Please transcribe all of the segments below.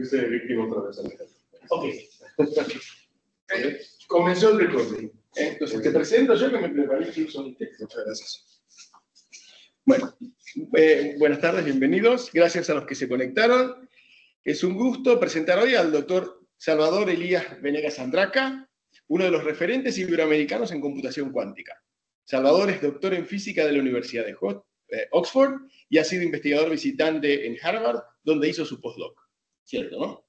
Fuiste víctima otra vez, Alejandro. Ok. Comenzó el recording. Entonces, te presento yo que me preparé incluso un texto. Muchas gracias. Bueno, buenas tardes, bienvenidos. Gracias a los que se conectaron. Es un gusto presentar hoy al doctor Salvador Elías Venegas Andraca, uno de los referentes iberoamericanos en computación cuántica. Salvador es doctor en física de la Universidad de Oxford y ha sido investigador visitante en Harvard, donde hizo su postdoc. ¿Cierto, no?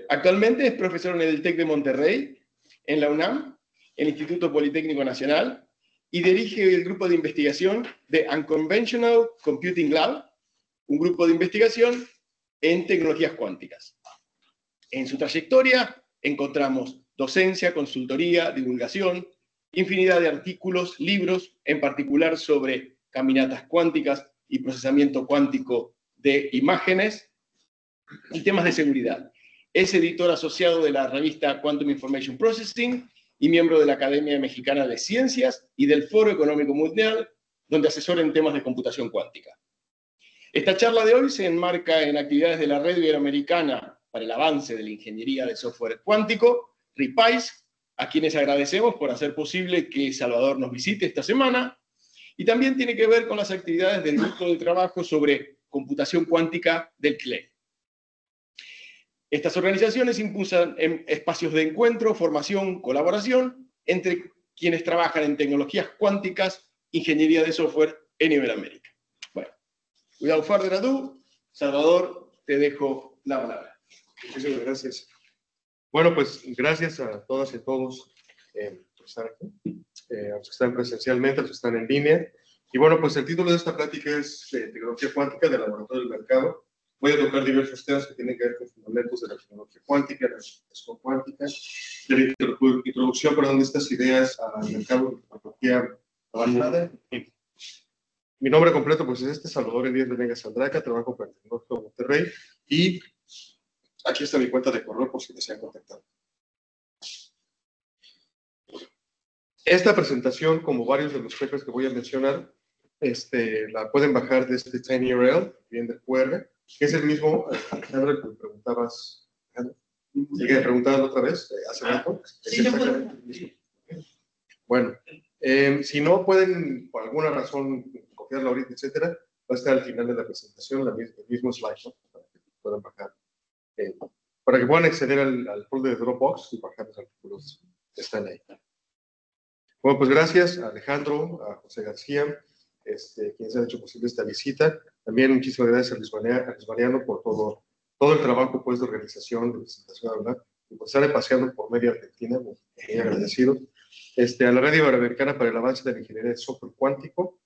Actualmente es profesor en el TEC de Monterrey, en la UNAM, el Instituto Politécnico Nacional, y dirige el grupo de investigación de Unconventional Computing Lab, un grupo de investigación en tecnologías cuánticas. En su trayectoria encontramos docencia, consultoría, divulgación, infinidad de artículos, libros, en particular sobre caminatas cuánticas y procesamiento cuántico de imágenes y temas de seguridad. Es editor asociado de la revista Quantum Information Processing y miembro de la Academia Mexicana de Ciencias y del Foro Económico Mundial, donde asesora en temas de computación cuántica. Esta charla de hoy se enmarca en actividades de la Red Iberoamericana para el Avance de la Ingeniería de Software Cuántico, RIPAIS, a quienes agradecemos por hacer posible que Salvador nos visite esta semana, y también tiene que ver con las actividades del grupo de trabajo sobre computación cuántica del CLE. Estas organizaciones impulsan espacios de encuentro, formación, colaboración entre quienes trabajan en tecnologías cuánticas, ingeniería de software en Iberoamérica. Bueno, without further ado, Salvador, te dejo la palabra. Muchísimas gracias. Bueno, pues gracias a todas y a todos por estar aquí, a los que están presencialmente, a los que están en línea. Y bueno, pues el título de esta plática es Tecnología cuántica del laboratorio del mercado. Voy a tocar diversos temas que tienen que ver con fundamentos de la tecnología cuántica, de la computación cuántica, de la introducción, perdón, de estas ideas al mercado de tecnología avanzada. Mi nombre completo pues es Salvador Elías Venegas Andraca, trabajo para el Tecnológico de Monterrey y aquí está mi cuenta de correo por si desean contactar. Esta presentación, como varios de los papers que voy a mencionar, la pueden bajar de este TinyURL, bien del QR, que es el mismo, Alejandro, que me preguntabas, ¿sigue preguntando otra vez hace rato? Sí, yo puedo. Bueno, si no pueden, por alguna razón, copiarla ahorita, etcétera, va a estar al final de la presentación el mismo slide, ¿no? Para que puedan bajar, para que puedan acceder al folder de Dropbox y bajar los artículos que están ahí. Bueno, pues gracias a Alejandro, a José García, quienes han hecho posible esta visita. También muchísimas gracias a Luis Mariano por todo el trabajo pues, de organización, de presentación, ¿verdad? Y por estar paseando por media Argentina, muy agradecido. A la Red Iberoamericana para el Avance de la Ingeniería de Software Cuántico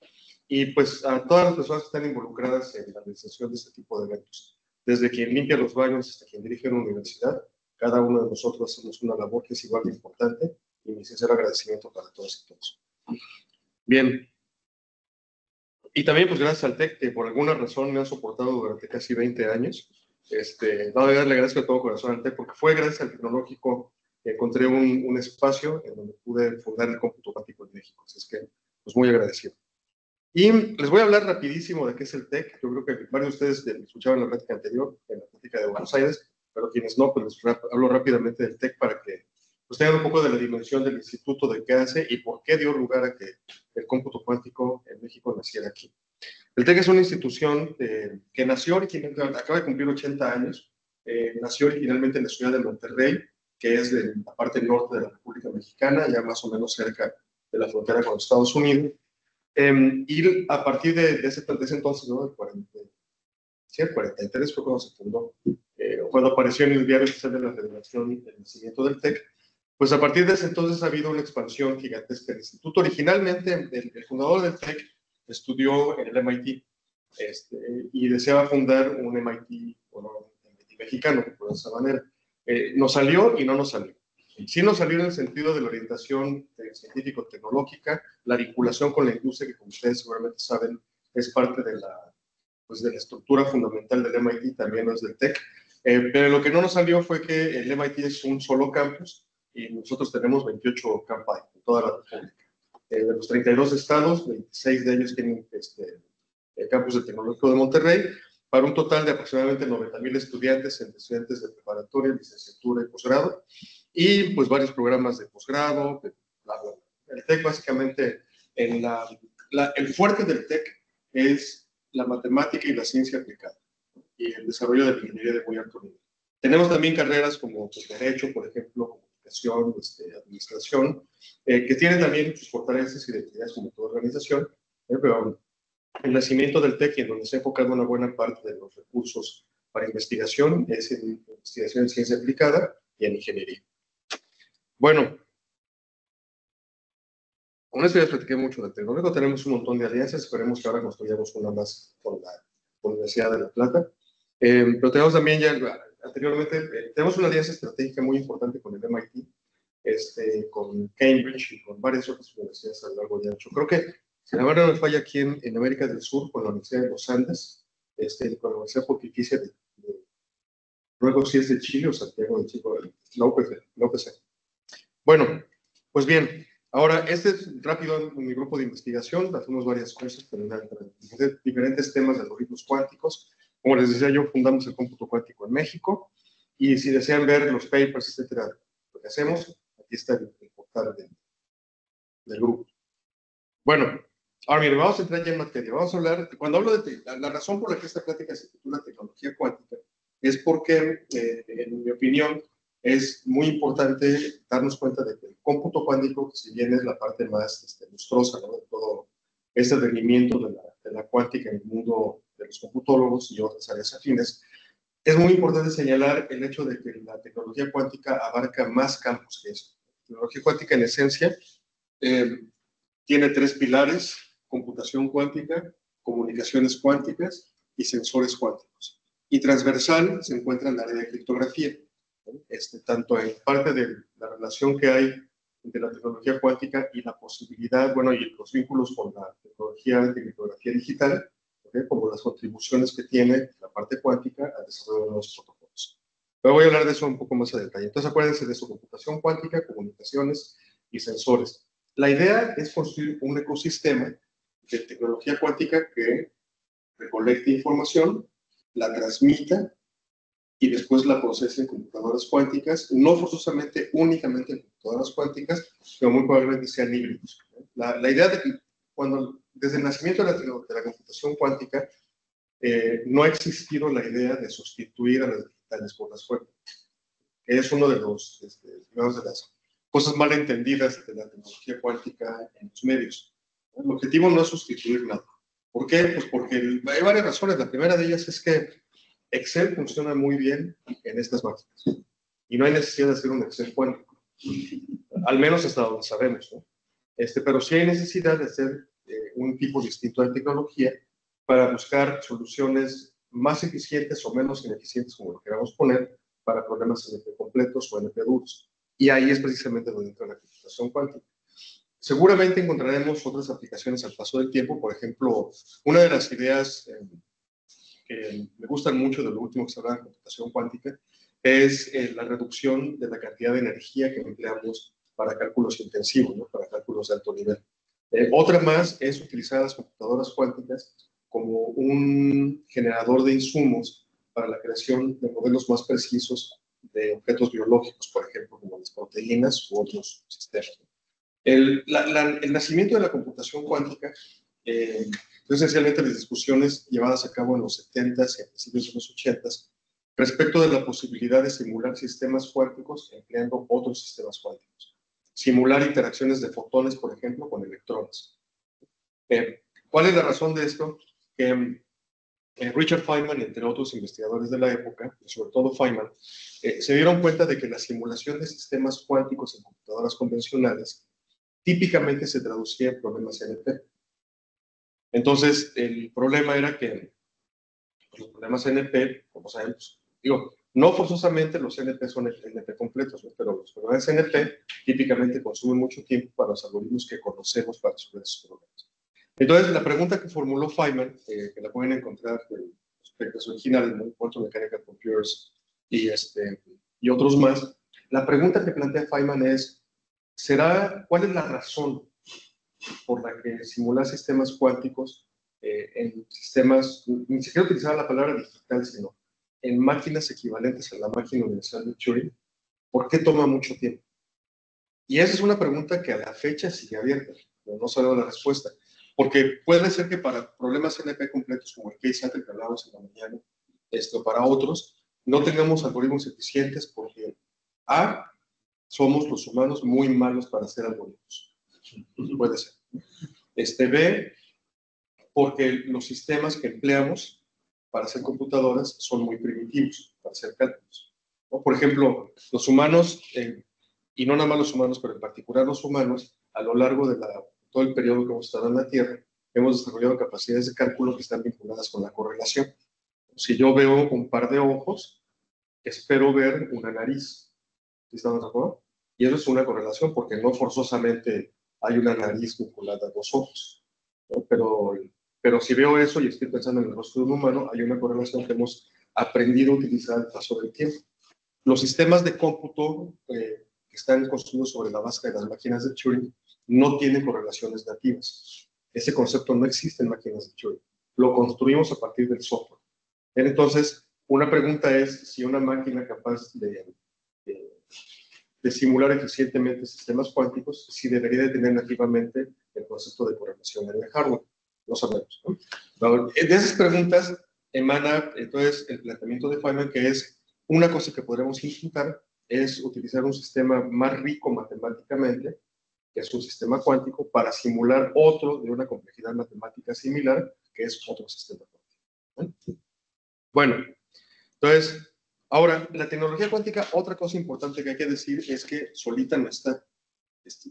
y pues a todas las personas que están involucradas en la realización de este tipo de eventos. Desde quien limpia los baños hasta quien dirige una universidad, cada uno de nosotros hacemos una labor que es igual de importante y mi sincero agradecimiento para todos y todos. Bien. Y también, pues, gracias al TEC, que por alguna razón me han soportado durante casi 20 años. No, de verdad, le agradezco de todo corazón al TEC, porque fue gracias al tecnológico que encontré un espacio en donde pude fundar el cómputo cuántico en México. Así es que, pues, muy agradecido. Y les voy a hablar rapidísimo de qué es el TEC. Yo creo que varios de ustedes escuchaban la plática anterior, en la plática de Buenos Aires, pero quienes no, pues les hablo rápidamente del TEC para que pues tengan un poco de la dimensión del instituto, de qué hace y por qué dio lugar a que el cómputo cuántico en México naciera aquí. El TEC es una institución que nació originalmente, acaba de cumplir 80 años, nació originalmente en la ciudad de Monterrey, que es de la parte norte de la República Mexicana, ya más o menos cerca de la frontera con Estados Unidos. Y a partir de ese entonces, ¿no? El 43 fue cuando se fundó, cuando apareció en el diario oficial de la Federación el nacimiento del TEC. Pues a partir de ese entonces ha habido una expansión gigantesca del instituto. Originalmente, el fundador del TEC estudió en el MIT y deseaba fundar un MIT, bueno, un MIT mexicano, por esa manera. Nos salió y no nos salió. Sí nos salió en el sentido de la orientación científico-tecnológica, la vinculación con la industria, que como ustedes seguramente saben, es parte de la estructura fundamental del MIT, también no es del TEC. Pero lo que no nos salió fue que el MIT es un solo campus, y nosotros tenemos 28 campi en toda la República. De los 32 estados, 26 de ellos tienen el campus del Tecnológico de Monterrey, para un total de aproximadamente 90,000 estudiantes, entre estudiantes de preparatoria, licenciatura y posgrado, y pues varios programas de posgrado. El TEC básicamente, el fuerte del TEC es la matemática y la ciencia aplicada y el desarrollo de la ingeniería de muy alto nivel. Tenemos también carreras como pues, Derecho, por ejemplo, Comunicación, Administración, que tienen también sus fortalezas y debilidades como toda organización, pero el nacimiento del TEC, en donde se ha enfocado una buena parte de los recursos para investigación, es en investigación en ciencia aplicada y en ingeniería. Bueno, con esto ya platiqué mucho del TEC. Luego tenemos un montón de alianzas, esperemos que ahora construyamos una más con la Universidad de La Plata. Pero tenemos también ya, anteriormente, tenemos una alianza estratégica muy importante con el MIT, con Cambridge y con varias otras universidades a lo largo y ancho. Creo que, si la verdad no me falla, aquí en América del Sur, con la Universidad de los Andes, con la Universidad Pontificia luego si es de Chile o Santiago de Chile, López. Bueno, pues bien, ahora, este es rápido mi grupo de investigación, hacemos varias cosas, pero diferentes temas de algoritmos cuánticos. Como les decía yo, fundamos el cómputo cuántico en México, y si desean ver los papers, etcétera, lo que hacemos, aquí está el portal del grupo. Bueno, ahora miren, vamos a entrar ya en materia. Vamos a hablar, cuando hablo de la razón por la que esta plática se titula tecnología cuántica, es porque, en mi opinión, es muy importante darnos cuenta de que el cómputo cuántico, que si bien es la parte más lustrosa, ¿no?, de todo este rendimiento de la cuántica en el mundo de los computólogos y otras áreas afines, es muy importante señalar el hecho de que la tecnología cuántica abarca más campos que eso. La tecnología cuántica, en esencia, tiene tres pilares: computación cuántica, comunicaciones cuánticas y sensores cuánticos. Y transversal se encuentra en el área de criptografía, tanto en parte de la relación que hay entre la tecnología cuántica y la posibilidad, bueno, y los vínculos con la tecnología de criptografía digital, como las contribuciones que tiene la parte cuántica al desarrollo de nuevos protocolos. Pero voy a hablar de eso un poco más a detalle. Entonces, acuérdense de eso: computación cuántica, comunicaciones y sensores. La idea es construir un ecosistema de tecnología cuántica que recolecte información, la transmita y después la procese en computadoras cuánticas, no forzosamente únicamente en computadoras cuánticas, pero muy probablemente sean híbridos. La idea de que desde el nacimiento de la computación cuántica, no ha existido la idea de sustituir a las digitales por las cuánticas. Es uno de de las cosas mal entendidas de la tecnología cuántica en los medios. El objetivo no es sustituir nada. ¿Por qué? Pues porque hay varias razones. La primera de ellas es que Excel funciona muy bien en estas máquinas y no hay necesidad de hacer un Excel cuántico, al menos hasta donde sabemos, ¿no? Pero sí hay necesidad de hacer un tipo distinto de tecnología para buscar soluciones más eficientes o menos ineficientes, como lo queramos poner, para problemas NP completos o NP duros. Y ahí es precisamente donde entra la computación cuántica. Seguramente encontraremos otras aplicaciones al paso del tiempo. Por ejemplo, una de las ideas que me gustan mucho de lo último que se habla de computación cuántica es la reducción de la cantidad de energía que empleamos para cálculos intensivos, ¿no?, para cálculos de alto nivel. Otra más es utilizar las computadoras cuánticas como un generador de insumos para la creación de modelos más precisos de objetos biológicos, por ejemplo, como las proteínas u otros sistemas. El nacimiento de la computación cuántica, esencialmente las discusiones llevadas a cabo en los 70s y a principios de los 80s respecto de la posibilidad de simular sistemas cuánticos empleando otros sistemas cuánticos. Simular interacciones de fotones, por ejemplo, con electrones. ¿Cuál es la razón de esto? Richard Feynman, entre otros investigadores de la época, sobre todo Feynman, se dieron cuenta de que la simulación de sistemas cuánticos en computadoras convencionales típicamente se traducía en problemas NP. Entonces, el problema era que los problemas NP, como sabemos, no forzosamente los NP son NP completos, ¿no?, pero los problemas NP típicamente consumen mucho tiempo para los algoritmos que conocemos para resolver esos problemas. Entonces, la pregunta que formuló Feynman, que la pueden encontrar en los papers originales, ¿no?, Quantum Mechanical Computers y otros más, la pregunta que plantea Feynman es: ¿cuál es la razón por la que simular sistemas cuánticos en sistemas, ni siquiera utilizaba la palabra digital, sino en máquinas equivalentes a la máquina universal de Turing, ¿por qué toma mucho tiempo? Y esa es una pregunta que a la fecha sigue abierta, pero no sabemos la respuesta. Porque puede ser que para problemas NP completos, como el case que hablábamos en la mañana, para otros, no tengamos algoritmos eficientes porque A, somos los humanos muy malos para hacer algoritmos. Puede ser. B, porque los sistemas que empleamos para hacer computadoras son muy primitivos, para hacer cálculos, ¿no? Por ejemplo, los humanos, y no nada más los humanos, pero en particular los humanos, a lo largo de todo el periodo que hemos estado en la Tierra, hemos desarrollado capacidades de cálculo que están vinculadas con la correlación. Si yo veo un par de ojos, espero ver una nariz. ¿Estamos de acuerdo? Y eso es una correlación, porque no forzosamente hay una nariz vinculada a dos ojos, ¿no? Pero si veo eso y estoy pensando en el rostro de un humano, hay una correlación que hemos aprendido a utilizar al paso del tiempo. Los sistemas de cómputo que están construidos sobre la base de las máquinas de Turing no tienen correlaciones nativas. Ese concepto no existe en máquinas de Turing. Lo construimos a partir del software. Entonces, una pregunta es si una máquina capaz de simular eficientemente sistemas cuánticos, si debería de tener nativamente el concepto de correlación en el hardware. No sabemos, ¿no? De esas preguntas emana entonces el planteamiento de Feynman, que es una cosa que podremos intentar es utilizar un sistema más rico matemáticamente, que es un sistema cuántico, para simular otro de una complejidad matemática similar, que es otro sistema cuántico, ¿no? Bueno, entonces, ahora, la tecnología cuántica, otra cosa importante que hay que decir es que solita no está.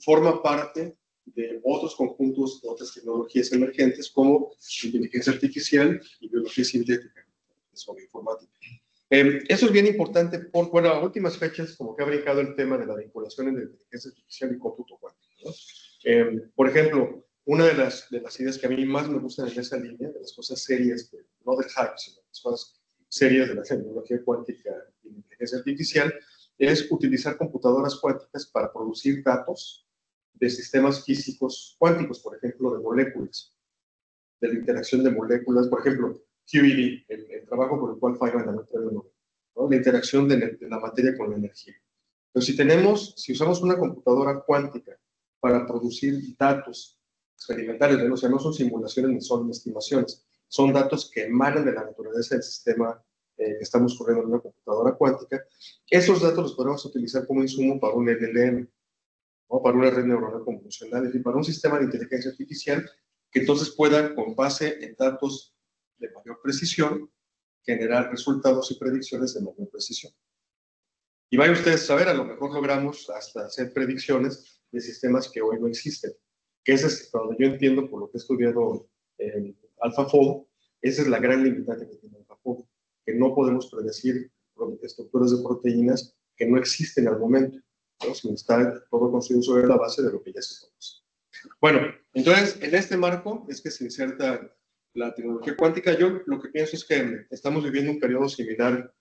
Forma parte de otros conjuntos, de otras tecnologías emergentes como inteligencia artificial y biología sintética, sobre informática. Eso es bien importante porque, bueno, a últimas fechas, como que ha brincado el tema de la vinculación entre inteligencia artificial y cómputo cuántico, ¿no? Por ejemplo, una de las ideas que a mí más me gustan en esa línea, de las cosas serias, no del hype, sino de las cosas serias de la tecnología cuántica y la inteligencia artificial, es utilizar computadoras cuánticas para producir datos de sistemas físicos cuánticos, por ejemplo, de moléculas, de la interacción de moléculas, por ejemplo, QED, el trabajo por el cual Feynman ganó el premio Nobel, ¿no? La interacción de la materia con la energía. Pero si usamos una computadora cuántica para producir datos experimentales, ¿no? O sea, no son simulaciones ni son estimaciones, son datos que emanan de la naturaleza del sistema que estamos corriendo en una computadora cuántica, esos datos los podemos utilizar como insumo para un LLM, ¿no? Para una red neuronal convolucional, es decir, para un sistema de inteligencia artificial que entonces pueda, con base en datos de mayor precisión, generar resultados y predicciones de mayor precisión. Y vayan ustedes a saber, a lo mejor logramos hasta hacer predicciones de sistemas que hoy no existen. Que ese es cuando yo entiendo, por lo que he estudiado en AlphaFold, esa es la gran limitante que tiene AlphaFold, que no podemos predecir estructuras de proteínas que no existen al momento, ¿no? Sino está todo construido sobre la base de lo que ya se conoce. Bueno, entonces, en este marco es que se inserta la tecnología cuántica. Yo lo que pienso es que estamos viviendo un periodo similar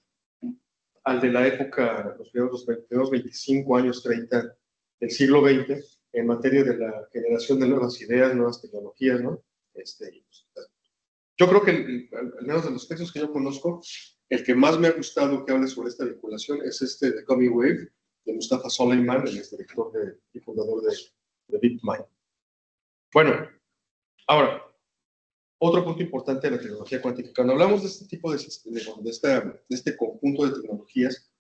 al de la época, los primeros 25 años, 30 del siglo XX, en materia de la generación de nuevas ideas, nuevas tecnologías, ¿no? Yo creo que, al menos de los textos que yo conozco, el que más me ha gustado que hable sobre esta vinculación es The Coming Wave, de Mustafa Soleyman, el director y fundador de DeepMind. Bueno, ahora, otro punto importante de la tecnología cuántica. Cuando hablamos de este tipo de este conjunto de tecnologías,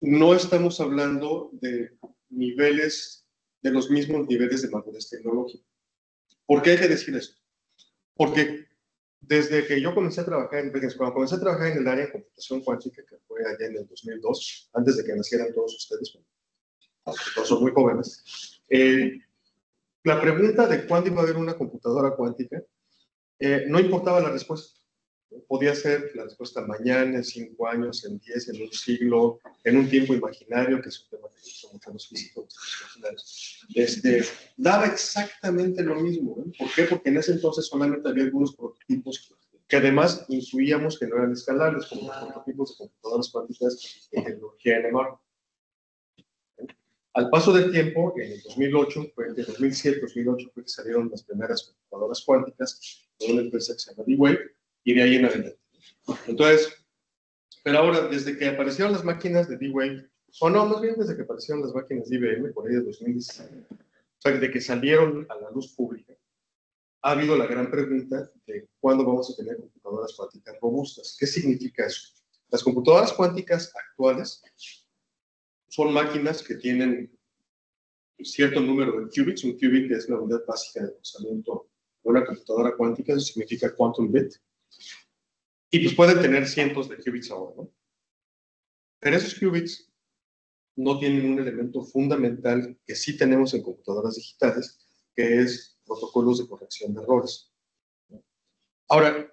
no estamos hablando de niveles, de los mismos niveles de madurez tecnológica. ¿Por qué hay que decir esto? Porque desde que yo comencé a trabajar cuando comencé a trabajar en el área de computación cuántica, que fue allá en el 2002, antes de que nacieran todos ustedes, todos son muy jóvenes, la pregunta de cuándo iba a haber una computadora cuántica, no importaba la respuesta. Podía ser la respuesta mañana, en 5 años, en 10, en un siglo, en un tiempo imaginario, que es un tema que gustan mucho a los físicos imaginarios. Daba exactamente lo mismo, ¿eh? ¿Por qué? Porque en ese entonces solamente había algunos prototipos que además intuíamos que no eran escalables, como los prototipos de computadoras cuánticas de tecnología NMR. Al paso del tiempo, en el 2008, fue de 2007, 2008, fue que salieron las primeras computadoras cuánticas de una empresa que se llama D-Wave, y de ahí en adelante. Entonces, pero ahora, desde que aparecieron las máquinas de D-Wave, o no, más bien desde que aparecieron las máquinas de IBM, por ahí de 2016, o sea, de que salieron a la luz pública, ha habido la gran pregunta de cuándo vamos a tener computadoras cuánticas robustas. ¿Qué significa eso? Las computadoras cuánticas actuales son máquinas que tienen cierto número de qubits. Un qubit es la unidad básica de procesamiento de una computadora cuántica, eso significa quantum bit. Y pues pueden tener cientos de qubits ahora, ¿no? Pero esos qubits no tienen un elemento fundamental que sí tenemos en computadoras digitales, que es protocolos de corrección de errores. Ahora,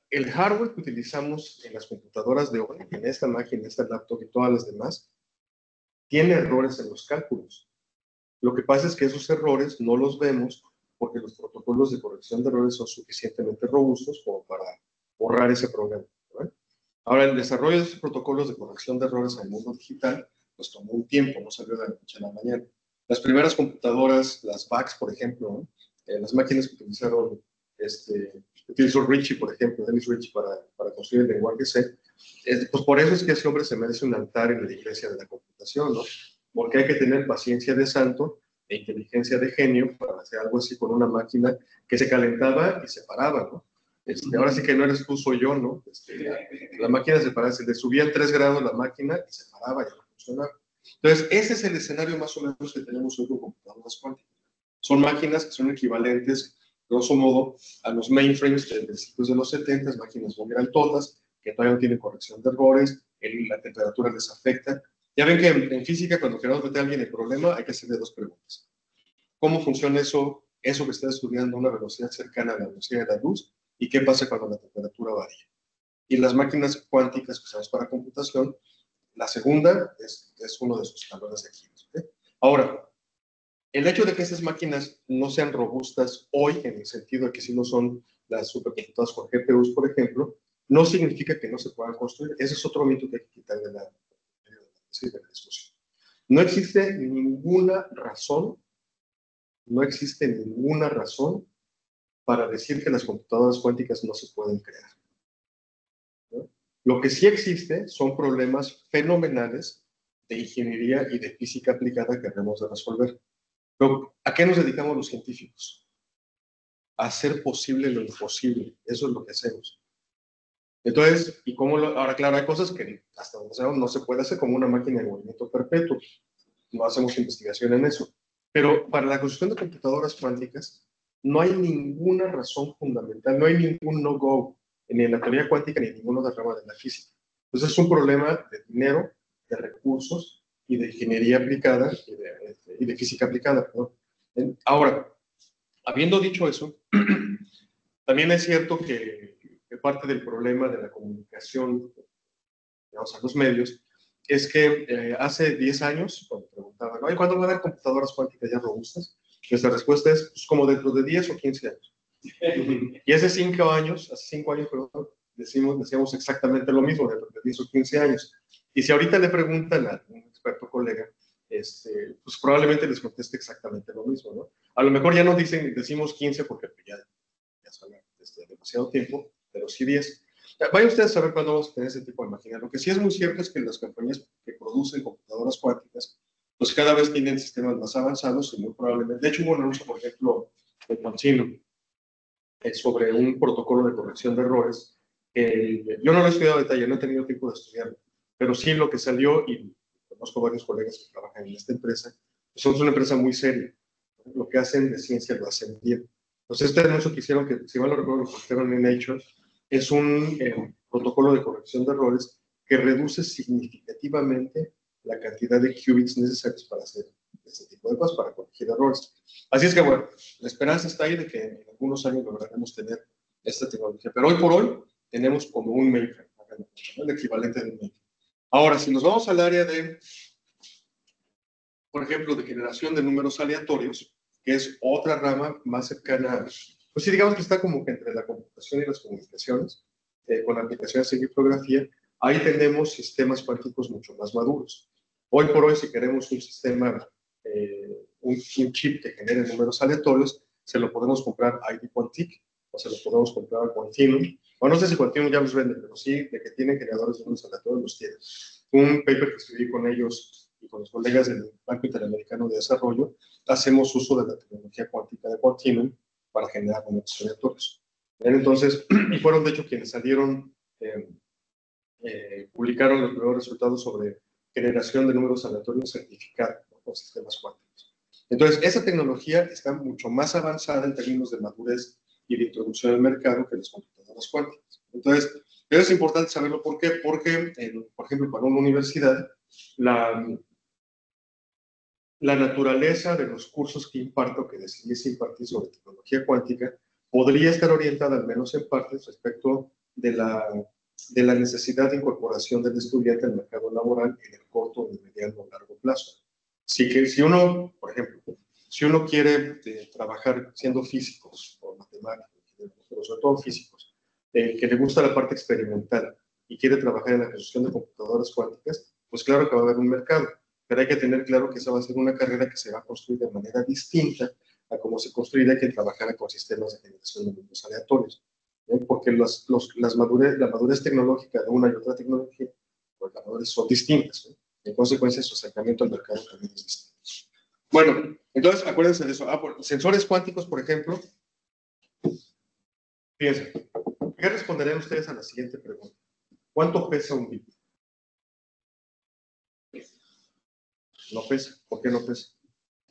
el hardware que utilizamos en las computadoras de hoy, en esta máquina, en esta laptop y todas las demás, tiene errores en los cálculos. Lo que pasa es que esos errores no los vemos porque los protocolos de corrección de errores son suficientemente robustos como para borrar ese problema, ¿verdad? Ahora, el desarrollo de esos protocolos de corrección de errores en el mundo digital pues tomó un tiempo, no salió de la noche a la mañana. Las primeras computadoras, las VAX, por ejemplo, ¿no? Las máquinas que utilizó Ritchie, por ejemplo, Dennis Ritchie para construir el lenguaje C, pues por eso es que ese hombre se merece un altar en la iglesia de la computación, ¿no? Porque hay que tener paciencia de santo e inteligencia de genio para hacer algo así con una máquina que se calentaba y se paraba, ¿no? Ahora sí que no eres tú, soy yo, ¿no? La máquina se paraba, se le subía 3 grados la máquina y se paraba y no funcionaba. Entonces, ese es el escenario más o menos que tenemos hoy con computadoras cuánticas. Son máquinas que son equivalentes, grosso modo, a los mainframes de principios de los 70, máquinas muy grandotas, que todavía no tienen corrección de errores, la temperatura les afecta. Ya ven que en física, cuando queremos meter a alguien el problema, hay que hacerle 2 preguntas. ¿Cómo funciona eso que está estudiando a una velocidad cercana a la velocidad de la luz? ¿Y qué pasa cuando la temperatura varía? Y las máquinas cuánticas que usamos para computación, la segunda es uno de sus talones de Aquiles. ¿Okay? Ahora, el hecho de que estas máquinas no sean robustas hoy, en el sentido de que sí no son las supercomputadoras con GPUs, por ejemplo, no significa que no se puedan construir. Ese es otro mito que hay que quitar de la discusión. No existe ninguna razón para decir que las computadoras cuánticas no se pueden crear, ¿no? Lo que sí existe son problemas fenomenales de ingeniería y de física aplicada que debemos de resolver. Pero, ¿a qué nos dedicamos los científicos? A hacer posible lo imposible. Eso es lo que hacemos. Entonces, ahora claro, hay cosas que hasta donde sabemos no se puede hacer, como una máquina de movimiento perpetuo. No hacemos investigación en eso. Pero para la construcción de computadoras cuánticas no hay ninguna razón fundamental, no hay ningún no-go ni en la teoría cuántica ni en ninguna otra rama de la física. Entonces es un problema de dinero, de recursos y de ingeniería aplicada y de física aplicada, ¿no? Ahora, habiendo dicho eso, también es cierto que parte del problema de la comunicación, digamos, a los medios, es que hace 10 años, cuando preguntaban, oye, ¿cuándo va a haber computadoras cuánticas ya robustas? Nuestra respuesta es, pues, como dentro de 10 o 15 años. Y hace 5 años, perdón, decíamos exactamente lo mismo, dentro de 10 o 15 años. Y si ahorita le preguntan a un experto colega, pues probablemente les conteste exactamente lo mismo, ¿no? A lo mejor ya no decimos 15 porque ya son demasiado tiempo, pero sí 10. Vayan ustedes a saber cuándo vamos a tener ese tipo de máquinas. Lo que sí es muy cierto es que las compañías que producen computadoras cuánticas, pues cada vez tienen sistemas más avanzados y muy probablemente, de hecho hubo un anuncio, por ejemplo, de Quantino, sobre un protocolo de corrección de errores. Yo no lo he estudiado a detalle, no he tenido tiempo de estudiarlo, pero sí lo que salió, y conozco varios colegas que trabajan en esta empresa, pues somos una empresa muy seria. Lo que hacen de ciencia lo hacen bien. Entonces, este anuncio que hicieron, que si mal no recuerdo, lo pusieron en Nature, es un protocolo de corrección de errores que reduce significativamente la cantidad de qubits necesarios para hacer este tipo de cosas, para corregir errores. Así es que, bueno, la esperanza está ahí de que en algunos años lograremos tener esta tecnología. Pero hoy por hoy tenemos como un mainframe, el equivalente de un mainframe. Ahora, si nos vamos al área de, por ejemplo, de generación de números aleatorios, que es otra rama más cercana, pues sí, digamos que está como que entre la computación y las comunicaciones, con aplicaciones de criptografía, ahí tenemos sistemas cuánticos mucho más maduros. Hoy por hoy, si queremos un sistema, un chip que genere números aleatorios, se lo podemos comprar a ID Quantic o se lo podemos comprar a Quantinuum. O no sé si Quantinuum ya los vende, pero sí, de que tienen generadores de números aleatorios, los tienen. Un paper que escribí con ellos y con los colegas del Banco Interamericano de Desarrollo, hacemos uso de la tecnología cuántica de Quantinuum para generar números aleatorios. Entonces, y fueron de hecho quienes salieron, publicaron los primeros resultados sobre generación de números aleatorios certificados por sistemas cuánticos. Entonces, esa tecnología está mucho más avanzada en términos de madurez y de introducción al mercado que las computadoras cuánticas. Entonces, es importante saberlo. ¿Por qué? Porque, por ejemplo, para una universidad, la naturaleza de los cursos que imparto, que decidiese impartir sobre tecnología cuántica, podría estar orientada, al menos en parte, respecto de la necesidad de incorporación del estudiante al mercado laboral en el corto, mediano o largo plazo. Si uno, por ejemplo, si uno quiere trabajar siendo físicos o matemáticos, pero sobre todo físicos, que le gusta la parte experimental y quiere trabajar en la construcción de computadoras cuánticas, pues claro que va a haber un mercado, pero hay que tener claro que esa va a ser una carrera que se va a construir de manera distinta a cómo se construiría que trabajara con sistemas de generación de números aleatorios. Porque la madurez tecnológica de una y otra tecnología, pues las madurez son distintas. En consecuencia, su acercamiento al mercado también es distinto. Bueno, entonces acuérdense de eso. Sensores cuánticos, por ejemplo. Fíjense, ¿qué responderían ustedes a la siguiente pregunta? ¿Cuánto pesa un bit? No pesa. ¿Por qué no pesa?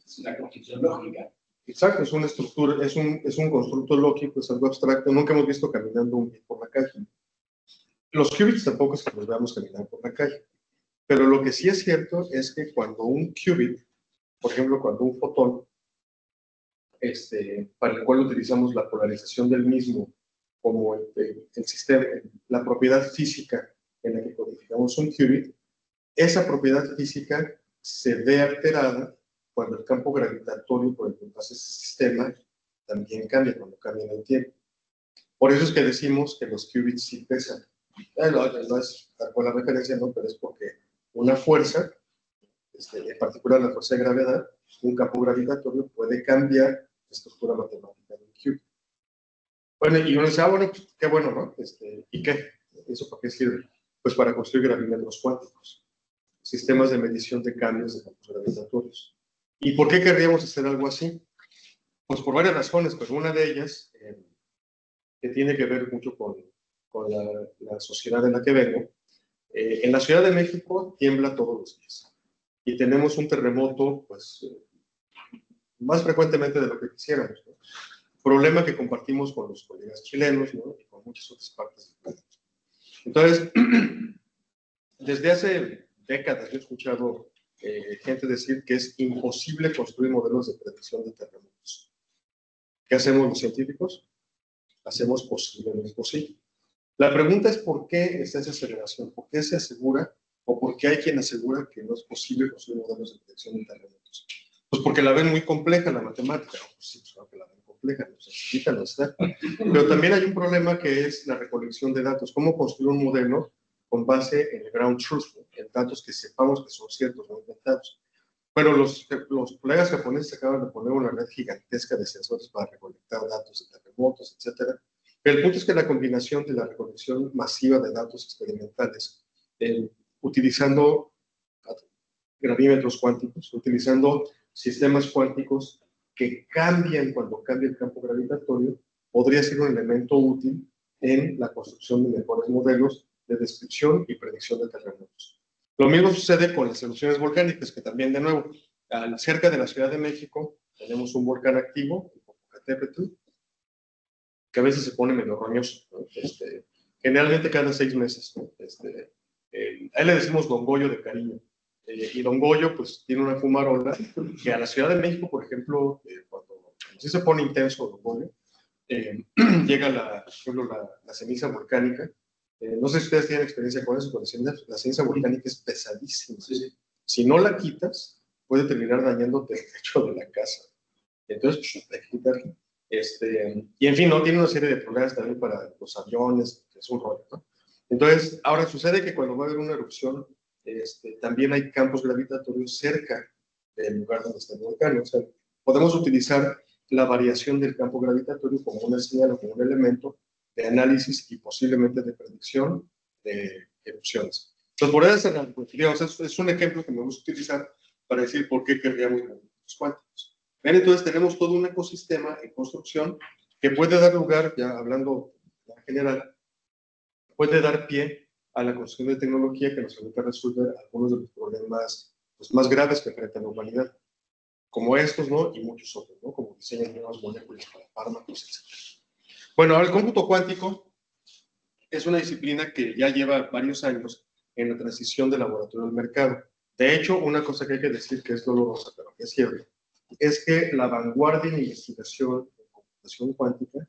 Es una construcción lógica. Exacto, es una estructura, es un constructo lógico, es algo abstracto. Nunca hemos visto caminando un bit por la calle. Los qubits tampoco es que los veamos caminar por la calle. Pero lo que sí es cierto es que cuando un qubit, por ejemplo, cuando un fotón, para el cual utilizamos la polarización del mismo como el sistema, la propiedad física en la que codificamos un qubit, esa propiedad física se ve alterada cuando el campo gravitatorio por el que pasa ese sistema también cambia, cuando cambia en el tiempo. Por eso es que decimos que los qubits sí pesan. No es tal cual la referencia, no, pero es porque una fuerza, en particular la fuerza de gravedad, un campo gravitatorio puede cambiar la estructura matemática del qubit. Bueno, y uno dice, bueno, pues, qué bueno, ¿no? ¿Y qué? ¿Eso para qué sirve? Pues para construir gravímetros cuánticos, sistemas de medición de cambios de campos gravitatorios. ¿Y por qué querríamos hacer algo así? Pues por varias razones, pero una de ellas, que tiene que ver mucho con la sociedad en la que vengo. En la Ciudad de México tiembla todos los días y tenemos un terremoto, pues, más frecuentemente de lo que quisiéramos, ¿no? Problema que compartimos con los colegas chilenos, ¿no? Y con muchas otras partes del planeta. Entonces, desde hace décadas he escuchado gente decir que es imposible construir modelos de predicción de terremotos. ¿Qué hacemos los científicos? Hacemos posible lo imposible. La pregunta es por qué está esa aceleración, por qué se asegura o por qué hay quien asegura que no es posible construir modelos de predicción de terremotos. Pues porque la ven muy compleja la matemática. Pues sí, pues que la ven compleja, no se no está. Pero también hay un problema que es la recolección de datos. ¿Cómo construir un modelo con base en el ground truth, en datos que sepamos que son ciertos, no inventados? Bueno, los colegas japoneses acaban de poner una red gigantesca de sensores para recolectar datos de terremotos, etcétera. Pero el punto es que la combinación de la recolección masiva de datos experimentales, utilizando gravímetros cuánticos, utilizando sistemas cuánticos que cambian cuando cambia el campo gravitatorio, podría ser un elemento útil en la construcción de mejores modelos de descripción y predicción de terremotos. Lo mismo sucede con las erupciones volcánicas, que también, de nuevo, cerca de la Ciudad de México tenemos un volcán activo, el Popocatépetl, que a veces se pone medio roñoso, ¿no? Generalmente cada 6 meses, ¿no? A él le decimos Don Goyo de cariño. Y Don Goyo, pues, tiene una fumarola que a la Ciudad de México, por ejemplo, cuando sí se pone intenso Don Goyo, llega, por ejemplo, la ceniza volcánica. No sé si ustedes tienen experiencia con eso, pero la ceniza volcánica es pesadísima. Sí. Si no la quitas, puede terminar dañándote el techo de la casa. Entonces, pues, hay que quitarla. Y en fin, ¿no? Tiene una serie de problemas también para los aviones, que es un rollo, ¿no? Entonces, ahora sucede que cuando va a haber una erupción también hay campos gravitatorios cerca del lugar donde está el volcán. O sea, podemos utilizar la variación del campo gravitatorio como una señal o como un elemento de análisis y posiblemente de predicción de erupciones. Entonces, por eso, digamos, es un ejemplo que me gusta utilizar para decir por qué querríamos movimientos cuánticos. Bien, entonces tenemos todo un ecosistema en construcción que puede dar lugar, ya hablando en general, puede dar pie a la construcción de tecnología que nos permite resolver algunos de los problemas pues, más graves que enfrenta la humanidad, como estos, ¿no? Y muchos otros, ¿no? Como diseño de nuevas moléculas para fármacos, etc. Bueno, ahora el cómputo cuántico es una disciplina que ya lleva varios años en la transición del laboratorio al mercado. De hecho, una cosa que hay que decir que es dolorosa, pero que es cierto, es que la vanguardia en investigación en computación cuántica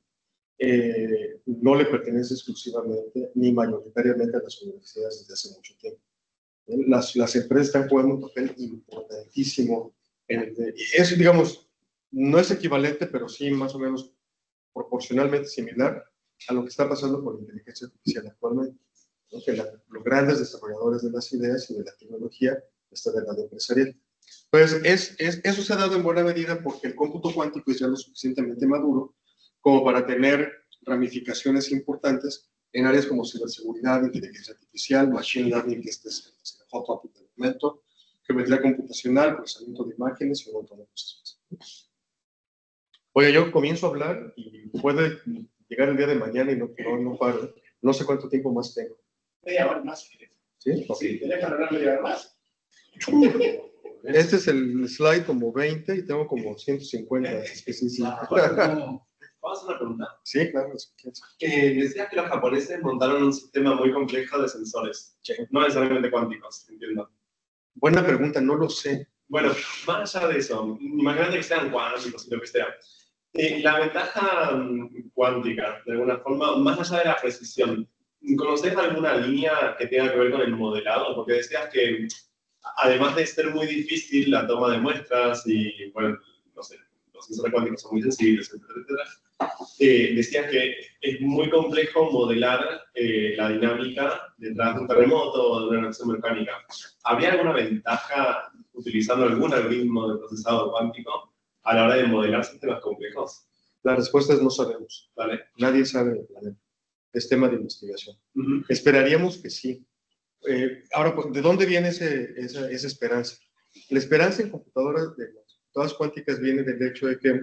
no le pertenece exclusivamente ni mayoritariamente a las universidades desde hace mucho tiempo. Las empresas están jugando un papel importantísimo. Eso, digamos, no es equivalente, pero sí más o menos proporcionalmente similar a lo que está pasando con la inteligencia artificial actualmente, ¿no? Que los grandes desarrolladores de las ideas y de la tecnología están del lado empresarial. Pues eso se ha dado en buena medida porque el cómputo cuántico es ya lo suficientemente maduro como para tener ramificaciones importantes en áreas como ciberseguridad, inteligencia artificial, machine learning, que es el hot topic del momento, geometría computacional, procesamiento de imágenes y un montón de cosas más. Oye, yo comienzo a hablar y puede llegar el día de mañana y no paro. No sé cuánto tiempo más tengo. Media hora más. ¿Sí? Sí, ¿te dejan hablar media hora más? Este es el slide como 20 y tengo como 150. Es que sí. ¿Vamos a hacer una pregunta? Sí, claro. Decías que los japoneses montaron un sistema muy complejo de sensores, no necesariamente cuánticos, entiendo. Buena pregunta, no lo sé. Bueno, más allá de eso, imagínate que sean cuánticos y lo que sea. La ventaja cuántica, de alguna forma, más allá de la precisión, ¿conoces alguna línea que tenga que ver con el modelado? Porque decías que, además de ser muy difícil la toma de muestras y, bueno, no sé, los sensores cuánticos son muy sensibles, etcétera, decías que es muy complejo modelar la dinámica detrás de un terremoto o de una reacción mecánica. ¿Habría alguna ventaja utilizando algún algoritmo de procesado cuántico a la hora de modelar sistemas complejos? La respuesta es no sabemos. ¿Vale? Nadie sabe del planeta. Es tema de investigación. Esperaríamos que sí. Ahora, pues, ¿de dónde viene esa esperanza? La esperanza en computadoras de todas cuánticas viene del hecho de que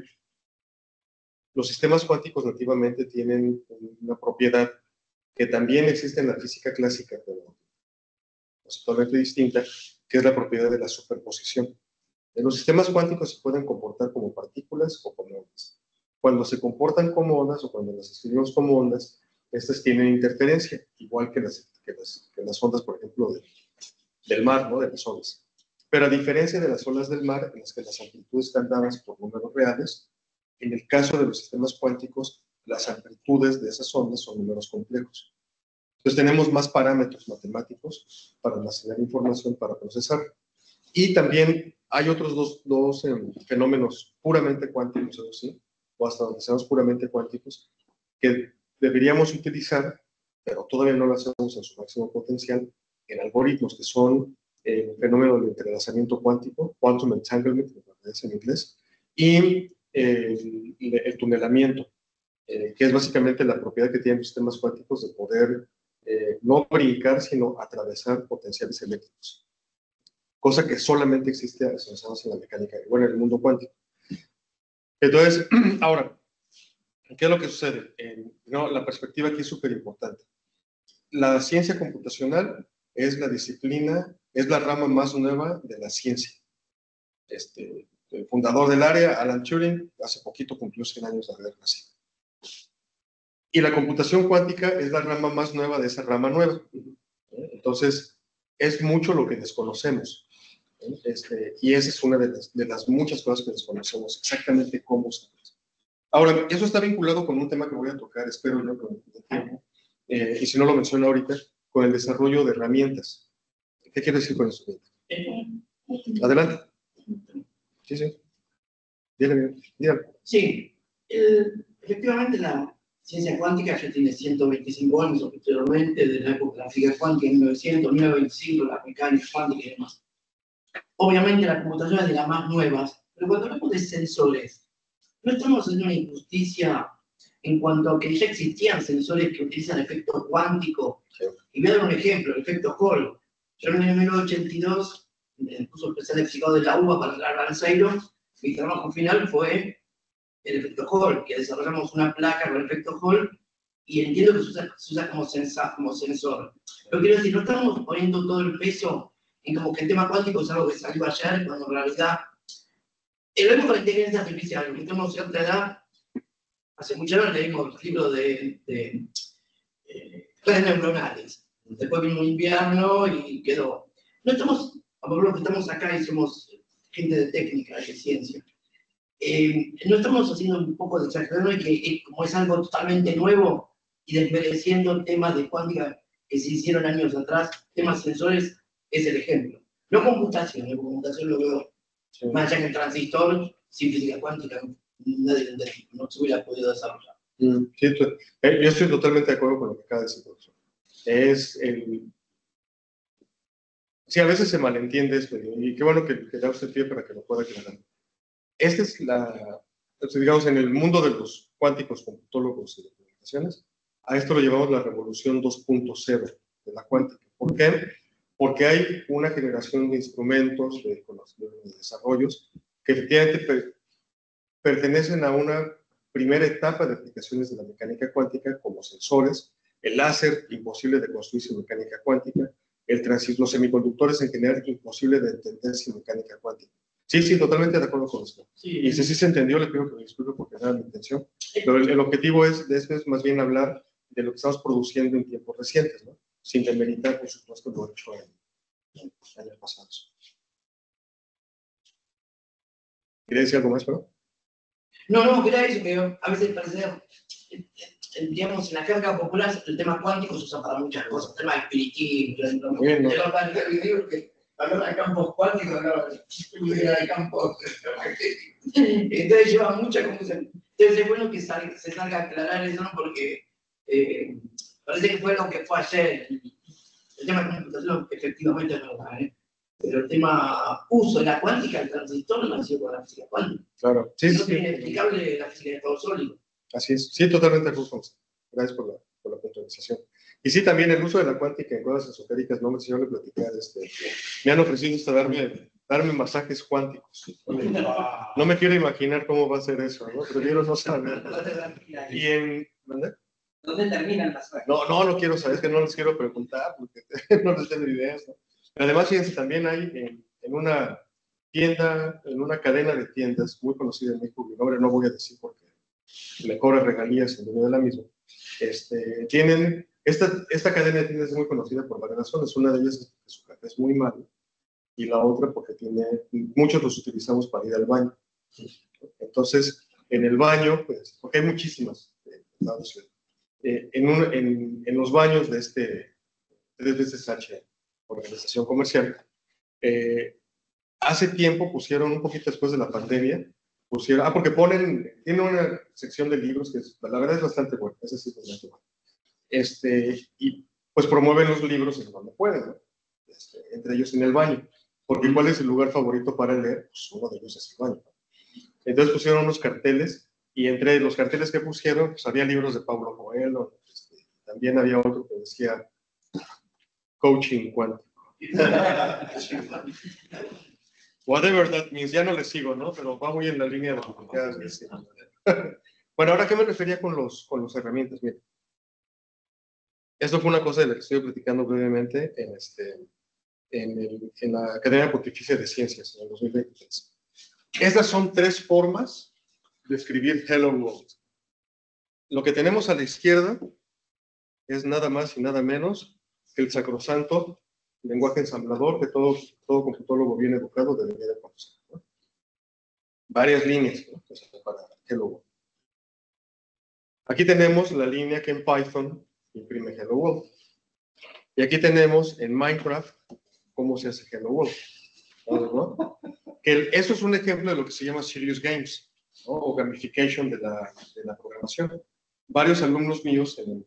los sistemas cuánticos nativamente tienen una propiedad que también existe en la física clásica, pero es totalmente distinta, que es la propiedad de la superposición. Los sistemas cuánticos se pueden comportar como partículas o como ondas. Cuando se comportan como ondas o cuando las escribimos como ondas, estas tienen interferencia, igual que las ondas, por ejemplo, del mar, ¿no? De las olas. Pero a diferencia de las olas del mar, en las que las amplitudes están dadas por números reales, en el caso de los sistemas cuánticos, las amplitudes de esas ondas son números complejos. Entonces tenemos más parámetros matemáticos para almacenar información, para procesar. Y también hay otros dos fenómenos puramente cuánticos, eso sí, o hasta donde seamos puramente cuánticos, que deberíamos utilizar, pero todavía no lo hacemos en su máximo potencial, en algoritmos que son el fenómeno del entrelazamiento cuántico, quantum entanglement, en inglés, y el tunelamiento, que es básicamente la propiedad que tienen los sistemas cuánticos de poder no brincar, sino atravesar potenciales eléctricos. Cosa que solamente existe asociados en la mecánica, bueno, en el mundo cuántico. Entonces, ahora, ¿qué es lo que sucede? No, la perspectiva aquí es súper importante. La ciencia computacional es la disciplina, es la rama más nueva de la ciencia. El fundador del área, Alan Turing, hace poquito cumplió 100 años de haber nacido. Y la computación cuántica es la rama más nueva de esa rama nueva. Entonces, es mucho lo que desconocemos. Y esa es una de las muchas cosas que desconocemos, exactamente cómo se hace. Ahora, eso está vinculado con un tema que voy a tocar, espero yo, con el tiempo, y si no lo menciono ahorita, con el desarrollo de herramientas. ¿Qué quiere decir con eso? Adelante. Sí. Dígame. Sí, efectivamente ciencia cuántica ya tiene 125 años oficialmente, desde la época de la física cuántica en 1900, 1925, la mecánica cuántica y demás. Obviamente la computación es de las más nuevas, pero cuando hablamos de sensores, no estamos haciendo una injusticia en cuanto a que ya existían sensores que utilizan efectos cuánticos. Sí. Y voy a dar un ejemplo, el efecto Hall. Yo en el 1982, en el curso especial de física de la UBA para entrar al Balseiro, mi trabajo final fue el efecto Hall, que desarrollamos una placa con el efecto Hall y entiendo que se usa como sensor. Pero quiero decir, no estamos poniendo todo el peso en como que el tema cuántico es algo que salió ayer, cuando en realidad lo vemos con la inteligencia artificial, que tenemos cierta edad. Hace muchos años leímos libros de redes neuronales. Después vino un invierno y quedó. No estamos, a lo que estamos acá y somos gente de técnica, de ciencia. No estamos haciendo un poco de exageración y que como es algo totalmente nuevo y desmereciendo temas de cuántica que se hicieron años atrás, temas sensores, es el ejemplo. No computación, la computación lo veo más allá que el transistor, sin física cuántica, nadie lo entendió, no se hubiera podido desarrollar. Sí, yo estoy totalmente de acuerdo con lo que acaba de decir, profesor. Sí, a veces se malentiende esto, y qué bueno que da usted pie para que lo pueda aclarar. Esta es digamos, en el mundo de los cuánticos, computólogos y de comunicaciones, a esto lo llevamos la revolución 2.0 de la cuántica. ¿Por qué? Porque hay una generación de instrumentos, de desarrollos, que efectivamente pertenecen a una primera etapa de aplicaciones de la mecánica cuántica, como sensores, el láser, imposible de construir sin mecánica cuántica, los semiconductores en general, imposible de entender sin mecánica cuántica. Sí, totalmente de acuerdo con usted. Sí, y si sí se entendió, le pido que me disculpe porque no era mi intención. Pero el objetivo de esto es más bien hablar de lo que estamos produciendo en tiempos recientes, ¿no? Sin demeritar, por supuesto, lo hecho en años pasados. ¿Quería decir algo más, pero? No, quería eso, que a veces parece, digamos, en la jerga popular el tema cuántico se usa para muchas cosas, el tema espiritismo, Bien, ¿no? el libro que habla de campos cuánticos, habla de campos magnéticos. Entonces lleva mucha confusión. Entonces es bueno que se salga a aclarar eso, ¿no? Porque parece que fue lo que fue ayer. El tema de computación efectivamente es verdad, ¿eh? Pero el tema uso de la cuántica, el transistor, no nació con la física cuántica. Claro, sí, No sí. tiene inexplicable la física de estado sólido. Así es. Sí, totalmente de acuerdo con usted. Gracias por la puntualización. Y sí, también el uso de la cuántica en cosas esotéricas, no me yo le platicar, me han ofrecido hasta darme masajes cuánticos. No me quiero imaginar cómo va a ser eso, ¿no? Prefiero no saber. Y ¿dónde? ¿Dónde termina el masaje? No quiero saber, es que no les quiero preguntar, porque no les tengo ideas, ¿no? Pero además, fíjense, también hay en una tienda, en una cadena de tiendas muy conocida en México, mi nombre no voy a decir porque me cobra regalías en medio de la misma. Tienen, esta cadena de tiendas es muy conocida por varias razones. Una de ellas es porque su café es muy malo, y la otra porque muchos los utilizamos para ir al baño. Entonces, en el baño, pues, porque hay muchísimas en los baños de este Sacha, organización comercial, hace tiempo pusieron, un poquito después de la pandemia, porque tiene una sección de libros que la verdad es bastante buena, ese sí es bastante bueno. Y pues promueven los libros en donde pueden, ¿no? Entre ellos en el baño, porque ¿cuál es el lugar favorito para leer? Pues uno de ellos es el baño, ¿no? Entonces pusieron unos carteles, y entre los carteles que pusieron, pues había libros de Paulo Coelho, también había otro que decía coaching cuántico. Whatever that means, ya no le sigo, ¿no? Pero va muy en la línea de lo que quieras decir. Bueno, ahora, ¿qué me refería con las herramientas? Miren, esto fue una cosa de la que estoy platicando brevemente en la Academia Pontificia de Ciencias en el 2023. Estas son 3 formas de escribir Hello World. Lo que tenemos a la izquierda es nada más y nada menos que el sacrosanto lenguaje ensamblador que todo computólogo bien educado debería de conocer, ¿no? Varias líneas, ¿no? Para Hello World. Aquí tenemos la línea que en Python imprime Hello World. Y aquí tenemos en Minecraft cómo se hace Hello World, ¿no? Eso es un ejemplo de lo que se llama Serious Games, ¿no? O gamification de la programación. varios alumnos míos en el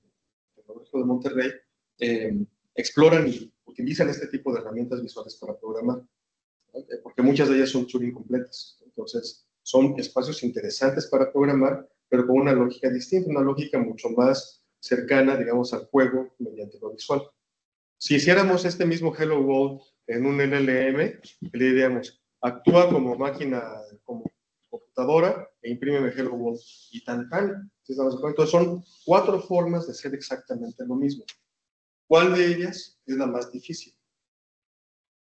Tecnológico de Monterrey exploran y utilizan este tipo de herramientas visuales para programar, ¿no? Porque muchas de ellas son Turing completas. Entonces, son espacios interesantes para programar, pero con una lógica distinta, una lógica mucho más cercana, digamos, al juego mediante lo visual. Si hiciéramos este mismo Hello World en un LLM, le diríamos, actúa como máquina, como computadora, e imprímeme Hello World, y tan. Entonces son 4 formas de hacer exactamente lo mismo. ¿Cuál de ellas es la más difícil?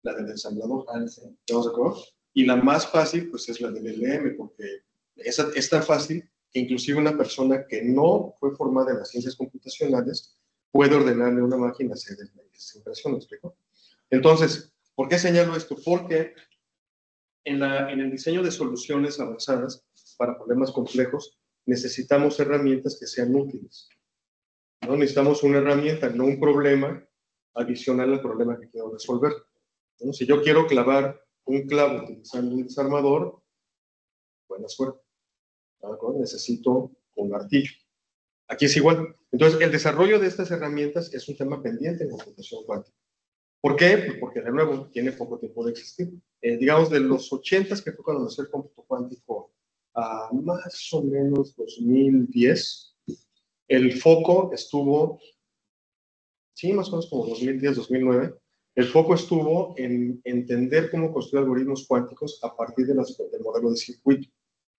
La del ensamblador. ¿Estamos de acuerdo? Y la más fácil, pues, es la del LLM, porque esa es tan fácil que inclusive una persona que no fue formada en las ciencias computacionales puede ordenarle a una máquina hacer esa impresión, ¿me explico? Entonces, ¿por qué señalo esto? Porque en el diseño de soluciones avanzadas para problemas complejos necesitamos herramientas que sean útiles. ¿No? Necesitamos una herramienta, no un problema adicional al problema que quiero resolver. ¿No? Si yo quiero clavar un clavo utilizando un desarmador, buena suerte. Necesito un martillo. Aquí es igual. Entonces, el desarrollo de estas herramientas es un tema pendiente en computación cuántica. ¿Por qué? Pues porque, de nuevo, tiene poco tiempo de existir. Digamos, de los 80s, que fue cuando nació el cómputo cuántico, a más o menos 2010, el foco estuvo, sí, más o menos como 2010, 2009, el foco estuvo en entender cómo construir algoritmos cuánticos a partir del modelo de circuito.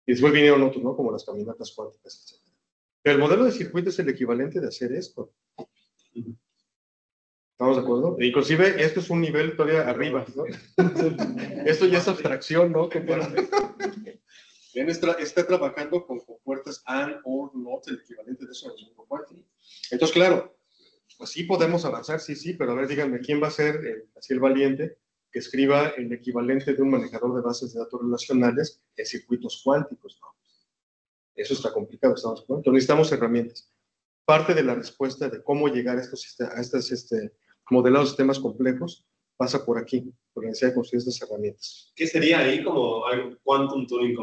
Y después vinieron otros, ¿no? Como las caminatas cuánticas, etc. Pero el modelo de circuito es el equivalente de hacer esto. ¿Estamos de acuerdo? E inclusive, esto es un nivel todavía arriba, ¿no? Esto ya es abstracción, ¿no? Está trabajando con puertas AND, OR, NOT, el equivalente de eso en el mundo cuántico. Entonces, claro, pues sí podemos avanzar, sí, pero a ver, díganme, ¿quién va a ser así el valiente que escriba el equivalente de un manejador de bases de datos relacionales en circuitos cuánticos? No. Eso está complicado, ¿estamos de acuerdo? Entonces necesitamos herramientas. Parte de la respuesta de cómo llegar a estos modelados sistemas complejos pasa por aquí, por la necesidad de construir estas herramientas. ¿Qué sería ahí como algo quantum Turing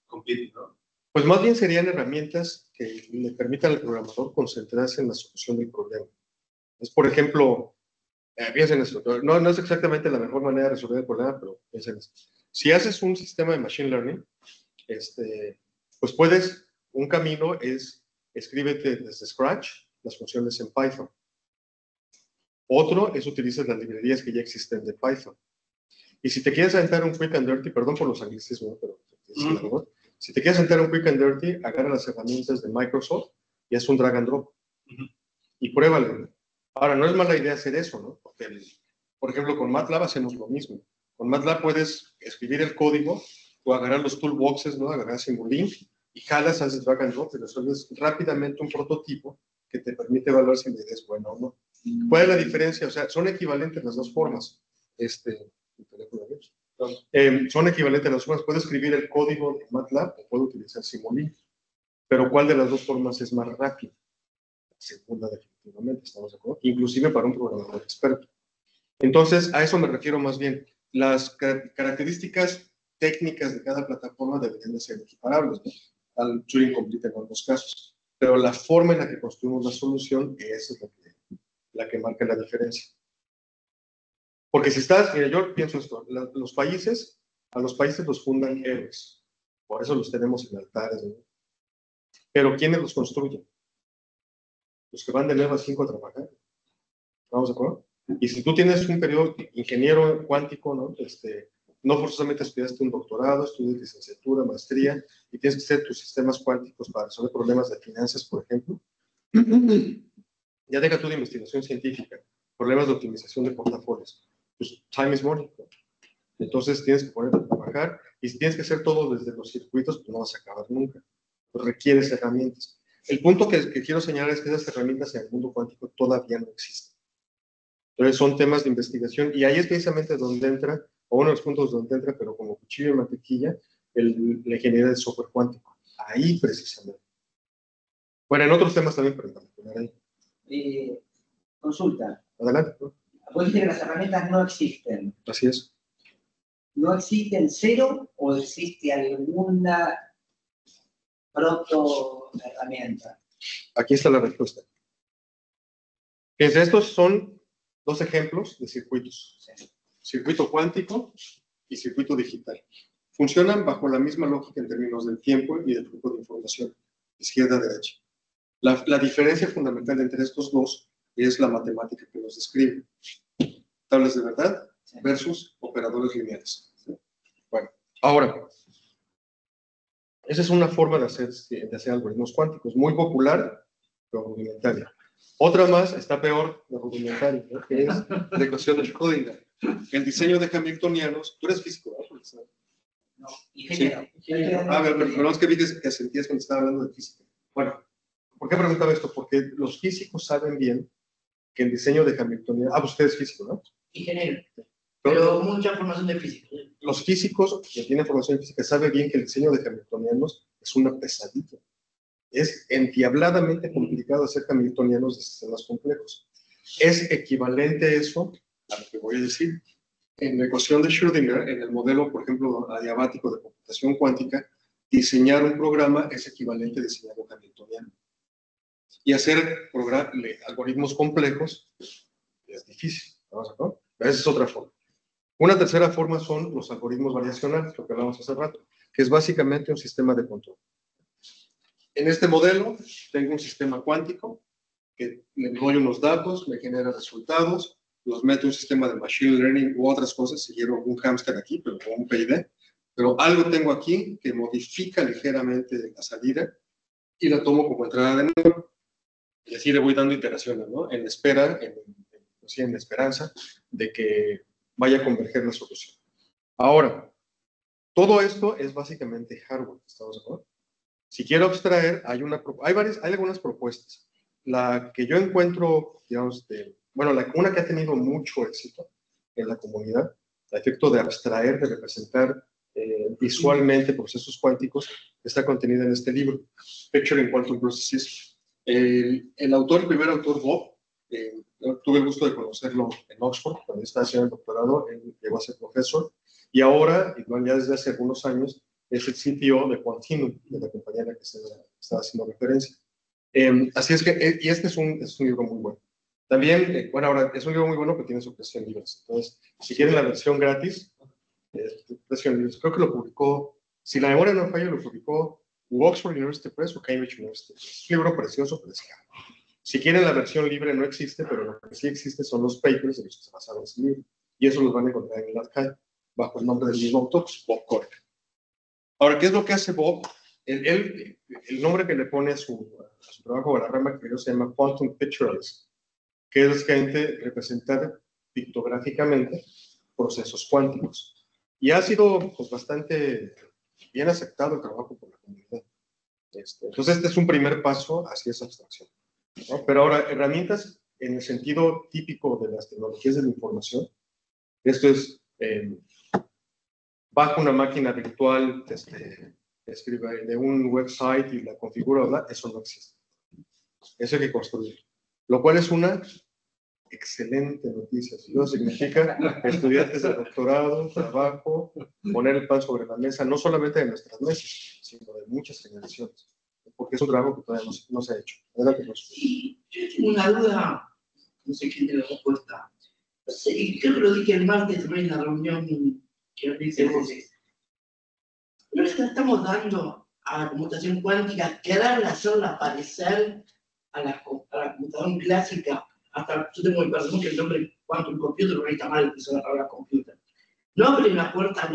complete, ¿no? Pues más bien serían herramientas que le permitan al programador concentrarse en la solución del problema. Es, por ejemplo, piensen en esto, no es exactamente la mejor manera de resolver el problema, pero piensen en esto. Si haces un sistema de machine learning, pues un camino es escríbete desde Scratch las funciones en Python. Otro es utilizar las librerías que ya existen de Python. Y si te quieres aventar un quick and dirty, perdón por los anglicismos, pero si te quieres aventar un quick and dirty, agarra las herramientas de Microsoft y haz un drag and drop. Y pruébalo. Ahora, no es mala idea hacer eso, ¿no? Porque, por ejemplo, con MATLAB hacemos lo mismo. Con MATLAB puedes escribir el código o agarrar los toolboxes, ¿no? Agarrar Simulink y jalas, haces drag and drop y resuelves rápidamente un prototipo que te permite evaluar si la idea es buena o no. ¿Cuál es la diferencia? O sea, son equivalentes las dos formas. Son equivalentes las dos formas. Puedo escribir el código de MATLAB o puedo utilizar Simulink. Pero ¿cuál de las dos formas es más rápido? La segunda, definitivamente, estamos de acuerdo. Inclusive para un programador experto. Entonces, a eso me refiero más bien. Las características técnicas de cada plataforma deberían de ser equiparables, ¿no? Al Turing Complete en ambos casos. Pero la forma en la que construimos la solución, esa es la que marca la diferencia. Porque si mira, yo pienso esto, a los países los fundan héroes. Por eso los tenemos en altares, ¿no? Pero ¿quiénes los construyen? Los que van de 9 a 5 a trabajar. ¿Estamos de acuerdo? Y si tú tienes un periodo ingeniero cuántico, ¿no? No forzosamente estudiaste un doctorado, estudias licenciatura, maestría, y tienes que hacer tus sistemas cuánticos para resolver problemas de finanzas, por ejemplo. Ya deja tú de investigación científica, problemas de optimización de portafolios. Pues time is money, ¿no? Entonces tienes que ponerte a trabajar, y si tienes que hacer todo desde los circuitos, pues no vas a acabar nunca. Pues requieres herramientas. El punto que quiero señalar es que esas herramientas en el mundo cuántico todavía no existen. Entonces son temas de investigación, y ahí es precisamente donde entra, o uno de los puntos donde entra, pero como cuchillo de mantequilla, la ingeniería del software cuántico. Ahí precisamente. Bueno, en otros temas también, pero para poner ahí. Consulta. Adelante, ¿no? Vos dijiste que las herramientas no existen. Así es. ¿No existen cero o existe alguna proto herramienta? Aquí está la respuesta. Fíjense, estos son dos ejemplos de circuitos. Circuito cuántico y circuito digital. Funcionan bajo la misma lógica en términos del tiempo y del flujo de información, izquierda a derecha. La diferencia fundamental entre estos dos es la matemática que los describe. Tablas de verdad versus operadores lineales. Bueno, ahora, esa es una forma de hacer algoritmos cuánticos, muy popular, pero rudimentaria. Otra más está peor de rudimentaria, ¿no? Que es la ecuación de Schrödinger. El diseño de Hamiltonianos. Tú eres físico, ¿no? No, ingeniero. Pero es que vi que sentías cuando estaba hablando de física. Bueno, ¿por qué preguntaba esto? Porque los físicos saben bien que el diseño de Hamiltoniano... Ah, pues usted es físico, ¿no? Ingeniero. Pero mucha formación de física. Los físicos que tienen formación en física saben bien que el diseño de Hamiltonianos es una pesadilla. Es endiabladamente complicado hacer Hamiltonianos de sistemas complejos. Es equivalente eso a lo que voy a decir. En la ecuación de Schrödinger, en el modelo, por ejemplo, adiabático de computación cuántica, diseñar un programa es equivalente a diseñar un Hamiltoniano. Y hacer algoritmos complejos es difícil. ¿Vamos a ver? Esa es otra forma. Una tercera forma son los algoritmos variacionales, lo que hablamos hace rato, que es básicamente un sistema de control. En este modelo tengo un sistema cuántico que le doy unos datos, me genera resultados, los meto en un sistema de machine learning u otras cosas, si quiero un hámster aquí, pero con un PID, pero algo tengo aquí que modifica ligeramente la salida y la tomo como entrada de nuevo. Y así le voy dando iteraciones, ¿no? En espera, en la esperanza de que vaya a converger la solución. Ahora, todo esto es básicamente hardware, ¿estamos de acuerdo? Si quiero abstraer, hay algunas propuestas. La que yo encuentro, digamos, una que ha tenido mucho éxito en la comunidad, a efecto de abstraer, de representar visualmente procesos cuánticos, está contenida en este libro, Picturing Quantum Processes. El primer autor, Bob, tuve el gusto de conocerlo en Oxford, cuando estaba haciendo el doctorado, él llegó a ser profesor, y ahora, igual ya desde hace algunos años, es el CTO de Quantinum, de la compañía a la que se estaba haciendo referencia. Así es que, y este es un libro muy bueno. También, ahora, es un libro muy bueno que tiene su versión libre. Entonces, si quieren la versión gratis, versión libre, creo que lo publicó, si la memoria no falla, lo publicó Oxford University Press o Cambridge University Press. Es un libro precioso, pero es caro. Si quieren la versión libre, no existe, pero lo que sí existe son los papers de los que se basaron en ese libro. Y eso los van a encontrar en el archive, bajo el nombre del mismo autor, Bob Cork. Ahora, ¿qué es lo que hace Bob? El nombre que le pone a su trabajo, a la rama que se llama Quantum Pictorialism, que es básicamente representar pictográficamente procesos cuánticos. Y ha sido pues, bastante bien aceptado el trabajo por la comunidad. Entonces, este es un primer paso hacia esa abstracción, ¿no? Pero ahora, herramientas en el sentido típico de las tecnologías de la información, esto es... bajo una máquina virtual de un website y la configuro, ¿verdad? Eso no existe. Eso hay que construir. Lo cual es una excelente noticia. Eso significa estudiantes de doctorado, trabajo, poner el pan sobre la mesa, no solamente de nuestras mesas, sino de muchas generaciones. Porque es un trabajo que todavía no se ha hecho. Adelante, profesor. Y yo tengo una duda, no sé quién tiene la respuesta. No sé, creo que lo dije el martes también en la reunión que nos dice José. ¿No le estamos dando a la computación cuántica querer hacerla parecer a la computación clásica? Hasta yo tengo mi percepción que el nombre quantum computer no está mal, que es la palabra computer. ¿No abre una puerta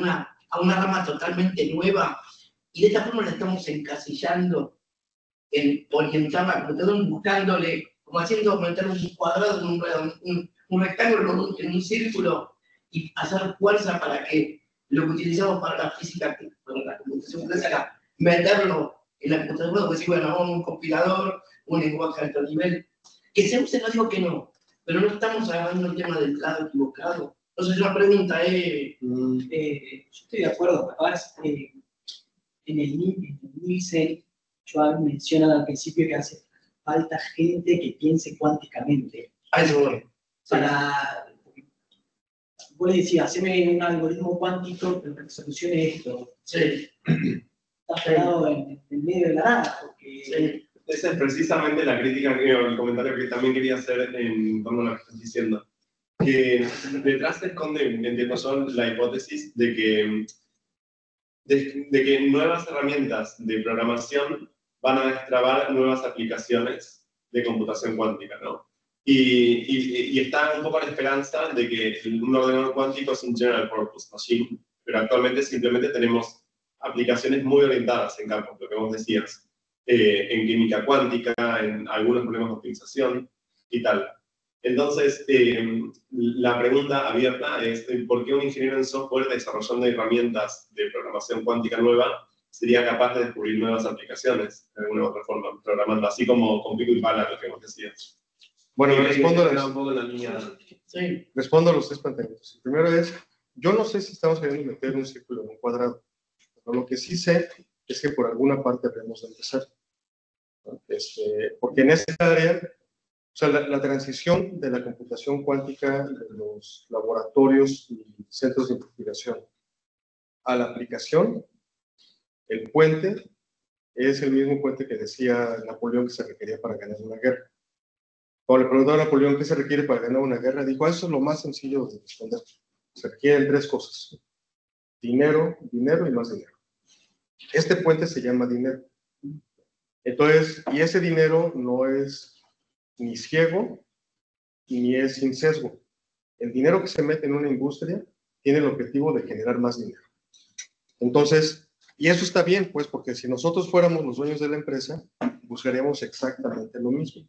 a una rama totalmente nueva? Y de esta forma la estamos encasillando en orientar la computación, buscándole, como haciendo aumentar un cuadrado en un rectángulo en un círculo y hacer fuerza para que lo que utilizamos para la física, para la computación clásica, meterlo en la computación, porque decir, bueno, vamos a un compilador, un lenguaje de alto nivel, que se use, no digo que no, pero no estamos agarrando el tema del lado equivocado. Entonces, una pregunta es... yo estoy de acuerdo, capaz, en el NICE, yo mencionaba al principio que hace falta gente que piense cuánticamente. A eso voy. Para... Vos le decís, haceme un algoritmo cuántico que solucione esto. Sí. Estás pegado en medio de la nada, porque Sí. Esa es precisamente la crítica, el comentario que también quería hacer en torno a lo que estás diciendo. Que detrás se esconde, entiendo yo, la hipótesis de que nuevas herramientas de programación van a destrabar nuevas aplicaciones de computación cuántica, ¿no? Y está un poco la esperanza de que un ordenador cuántico es un general purpose machine, pero actualmente simplemente tenemos aplicaciones muy orientadas en campos, lo que vos decías, en química cuántica, en algunos problemas de optimización y tal. Entonces, la pregunta abierta es ¿por qué un ingeniero en software desarrollando herramientas de programación cuántica nueva sería capaz de descubrir nuevas aplicaciones de alguna u otra forma, programando así como con pico y pala, lo que vos decías? Bueno, respondo a los tres planteamientos. El primero es, yo no sé si estamos queriendo meter un círculo en un cuadrado, pero lo que sí sé es que por alguna parte debemos de empezar. Porque en esta área, o sea, la transición de la computación cuántica de los laboratorios y centros de investigación a la aplicación, el puente es el mismo puente que decía Napoleón que se requería para ganar una guerra. Cuando le preguntó a Napoleón qué se requiere para ganar una guerra, dijo, eso es lo más sencillo de responder. Se requieren tres cosas. Dinero, dinero y más dinero. Este puente se llama dinero. Entonces, y ese dinero no es ni ciego ni es sin sesgo. El dinero que se mete en una industria tiene el objetivo de generar más dinero. Entonces, y eso está bien, pues, porque si nosotros fuéramos los dueños de la empresa, buscaríamos exactamente lo mismo.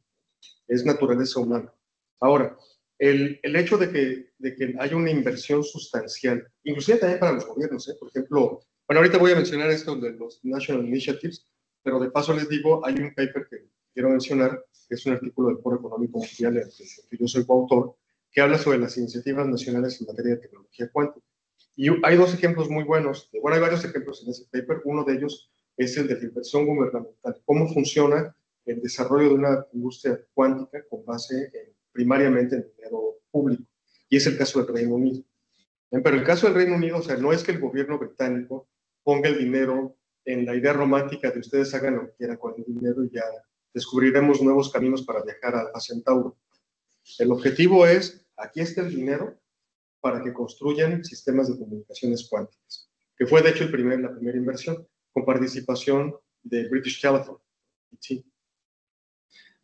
Es naturaleza humana. Ahora, el hecho de que haya una inversión sustancial, inclusive también para los gobiernos, por ejemplo, bueno, ahorita voy a mencionar esto de los National Initiatives, pero de paso les digo, hay un paper que quiero mencionar, que es un artículo del Foro Económico Mundial, del que yo soy coautor, que habla sobre las iniciativas nacionales en materia de tecnología cuántica. Y hay dos ejemplos muy buenos, bueno, hay varios ejemplos en ese paper, uno de ellos es el de la inversión gubernamental, cómo funciona el desarrollo de una industria cuántica con base primariamente en dinero público, y es el caso del Reino Unido. Pero el caso del Reino Unido, o sea, no es que el gobierno británico ponga el dinero en la idea romántica de ustedes hagan lo que quieran con el dinero y ya descubriremos nuevos caminos para viajar a Centauro. El objetivo es, aquí está el dinero para que construyan sistemas de comunicaciones cuánticas, que fue de hecho la primera inversión, con participación de British Telecom. ¿Sí?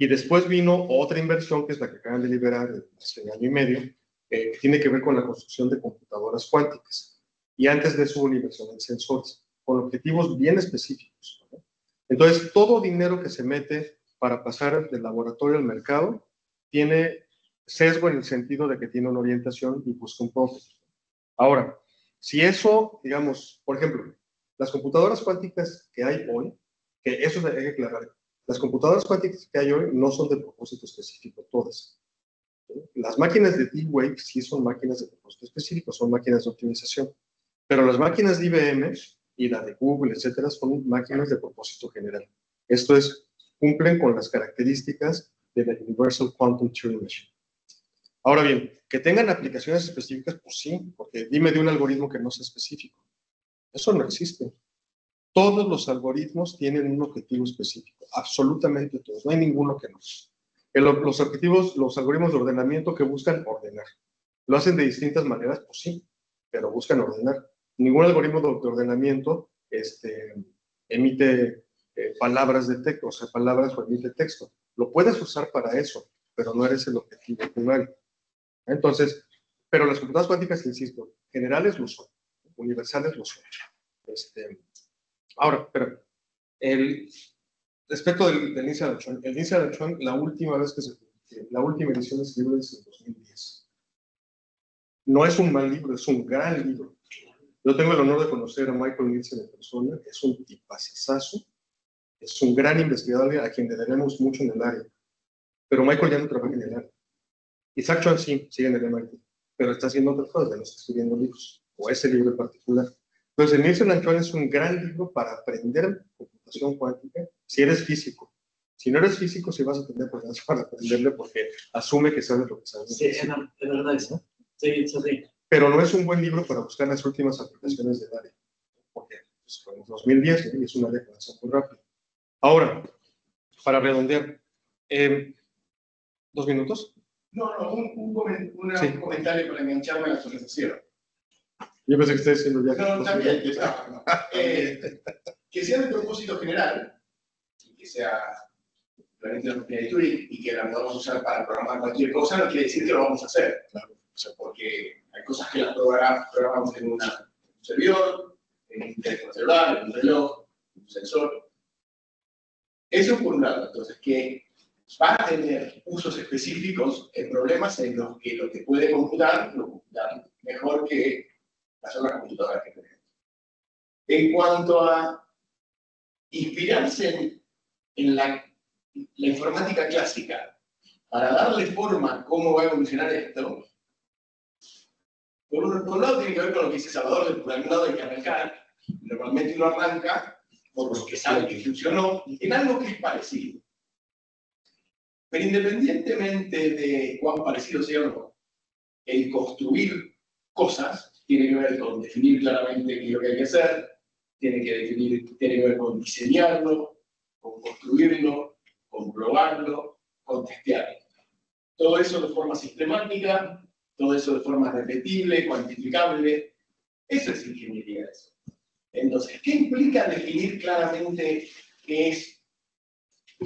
Y después vino otra inversión, que es la que acaban de liberar hace un año y medio, que tiene que ver con la construcción de computadoras cuánticas. Y antes de eso, una inversión en sensores, con objetivos bien específicos, ¿no? Entonces, todo dinero que se mete para pasar del laboratorio al mercado tiene sesgo en el sentido de que tiene una orientación y busca un profit. Ahora, si eso, digamos, por ejemplo, las computadoras cuánticas que hay hoy, que eso hay que aclarar, las computadoras cuánticas que hay hoy no son de propósito específico todas. Las máquinas de D-Wave sí son máquinas de propósito específico, son máquinas de optimización. Pero las máquinas de IBM y la de Google, etcétera, son máquinas de propósito general. Esto es, cumplen con las características de la Universal Quantum Turing Machine. Ahora bien, que tengan aplicaciones específicas, pues sí, porque dime de un algoritmo que no sea específico. Eso no existe. Todos los algoritmos tienen un objetivo específico, absolutamente todos, no hay ninguno que no. Los objetivos, los algoritmos de ordenamiento que buscan ordenar. ¿Lo hacen de distintas maneras? Pues sí, pero buscan ordenar. Ningún algoritmo de ordenamiento emite palabras de texto, o sea, palabras o emite texto. Lo puedes usar para eso, pero no eres el objetivo primario. Entonces, pero las computadoras cuánticas, insisto, generales lo son, universales lo son. Ahora, pero respecto del Lindsay Alan, el Lindsay Alan, la última edición de ese libro es en 2010. No es un mal libro, es un gran libro. Yo tengo el honor de conocer a Michael Nielsen en persona, es un tipazazo, es un gran investigador a quien le debemos mucho en el área. Pero Michael ya no trabaja en el área. Isaac Chong sí, sigue en el MIT, pero está haciendo otras cosas, ya no está escribiendo libros, o ese libro en particular. Entonces, el Nielsen and Chong es un gran libro para aprender computación cuántica, si eres físico. Si no eres físico, sí vas a tener problemas para aprenderle porque asume que sabes lo que sabes. Sí, es verdad eso. Sí, eso sí. Pero no es un buen libro para buscar las últimas aplicaciones del área, porque pues, fue en 2010 y es una área que avanza muy rápido. Ahora, para redondear. 2 minutos. No, un Sí. comentario para engancharme a la conversación. Yo pensé que estáis diciendo ya. No, también, no. Que sea de propósito general, y que sea realmente una arquitectura y que la podamos usar para programar cualquier cosa, no quiere decir que lo vamos a hacer. Claro. O sea, porque hay cosas que las programamos en un servidor, en un teléfono celular, en un reloj, en un sensor. Eso por un lado. Entonces, que va a tener usos específicos en problemas en los que lo que puede computar lo computa mejor que las otras computadoras que tenemos. En cuanto a inspirarse en la informática clásica para darle forma a cómo va a evolucionar esto, por un lado tiene que ver con lo que dice Salvador, por algún lado hay que arrancar. Normalmente uno arranca por lo que sabe que funcionó en algo que es parecido. Pero independientemente de cuán parecido sea o no, el construir cosas tiene que ver con definir claramente qué es lo que hay que hacer, tiene que ver con diseñarlo, con construirlo, con probarlo, con testearlo. Todo eso de forma sistemática, todo eso de forma repetible, cuantificable. Eso es ingeniería. Eso. Entonces, ¿qué implica definir claramente qué es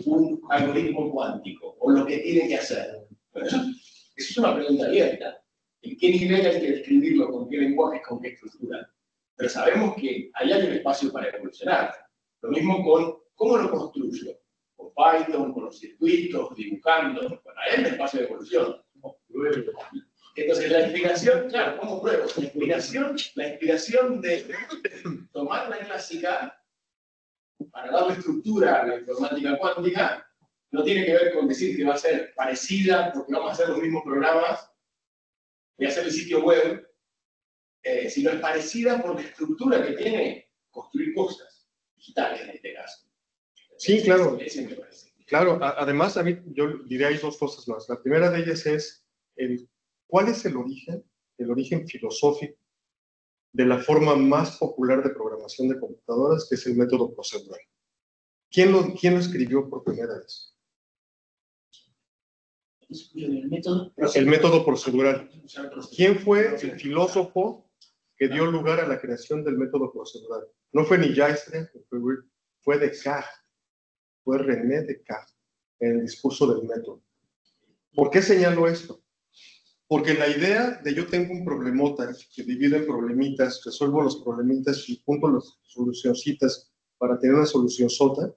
un algoritmo cuántico o lo que tiene que hacer? Bueno, eso es una pregunta abierta. ¿En qué nivel hay que describirlo? ¿Con qué lenguaje? ¿Con qué estructura? Pero sabemos que ahí hay un espacio para evolucionar. Lo mismo con cómo lo construyo. Con Python, con los circuitos, dibujando. Bueno, ahí hay un espacio de evolución. Entonces la inspiración, claro, ¿cómo pruebo? La inspiración de tomar la clásica para darle estructura a la informática cuántica no tiene que ver con decir que va a ser parecida porque vamos a hacer los mismos programas y hacer el sitio web, sino es parecida por la estructura que tiene construir cosas digitales en este caso. Sí, claro. Ese me parece. Claro, además, a mí, yo diría hay 2 cosas más. La primera de ellas es, ¿cuál es el origen filosófico de la forma más popular de programación de computadoras, que es el método procedural? ¿Quién lo escribió por primera vez? El método procedural. ¿Quién fue el filósofo que dio lugar a la creación del método procedural? No fue ni Jastre, fue Descartes, fue René Descartes, en el discurso del método. ¿Por qué señalo esto? Porque la idea de yo tengo un problemota que divide en problemitas, resuelvo los problemitas y punto las solucioncitas para tener una solución sota,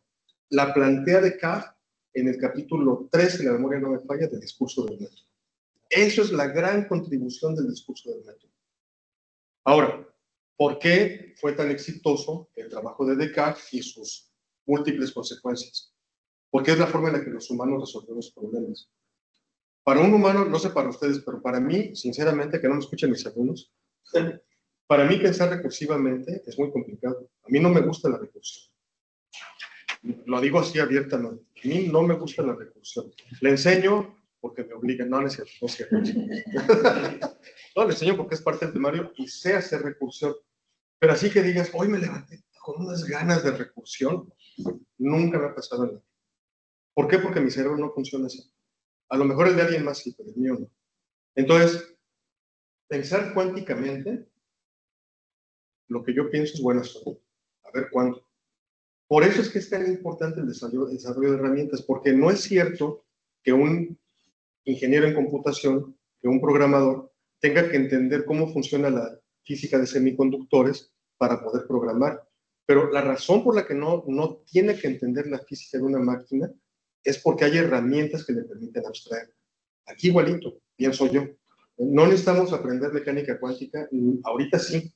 la plantea Descartes en el capítulo 3, si la memoria no me falla, del discurso del método. Eso es la gran contribución del discurso del método. Ahora, ¿por qué fue tan exitoso el trabajo de Descartes y sus múltiples consecuencias? Porque es la forma en la que los humanos resolvemos problemas. Para un humano, no sé para ustedes, pero para mí, sinceramente, que no me escuchen mis alumnos, para mí pensar recursivamente es muy complicado. A mí no me gusta la recursión. Lo digo así abiertamente. A mí no me gusta la recursión. Le enseño porque me obligan. No, no es cierto. No, es cierto. No, le enseño porque es parte del temario y sé hacer recursión. Pero así que digas, hoy me levanté con unas ganas de recursión, nunca me ha pasado nada. ¿Por qué? Porque mi cerebro no funciona así. A lo mejor el de alguien más sí, pero el mío no. Entonces, pensar cuánticamente, lo que yo pienso es buena suerte. A ver cuándo. Por eso es que es tan importante el desarrollo de herramientas, porque no es cierto que un ingeniero en computación, que un programador, tenga que entender cómo funciona la física de semiconductores para poder programar. Pero la razón por la que no tiene que entender la física de una máquina es porque hay herramientas que le permiten abstraer. Aquí igualito, pienso yo. No necesitamos aprender mecánica cuántica, ahorita sí.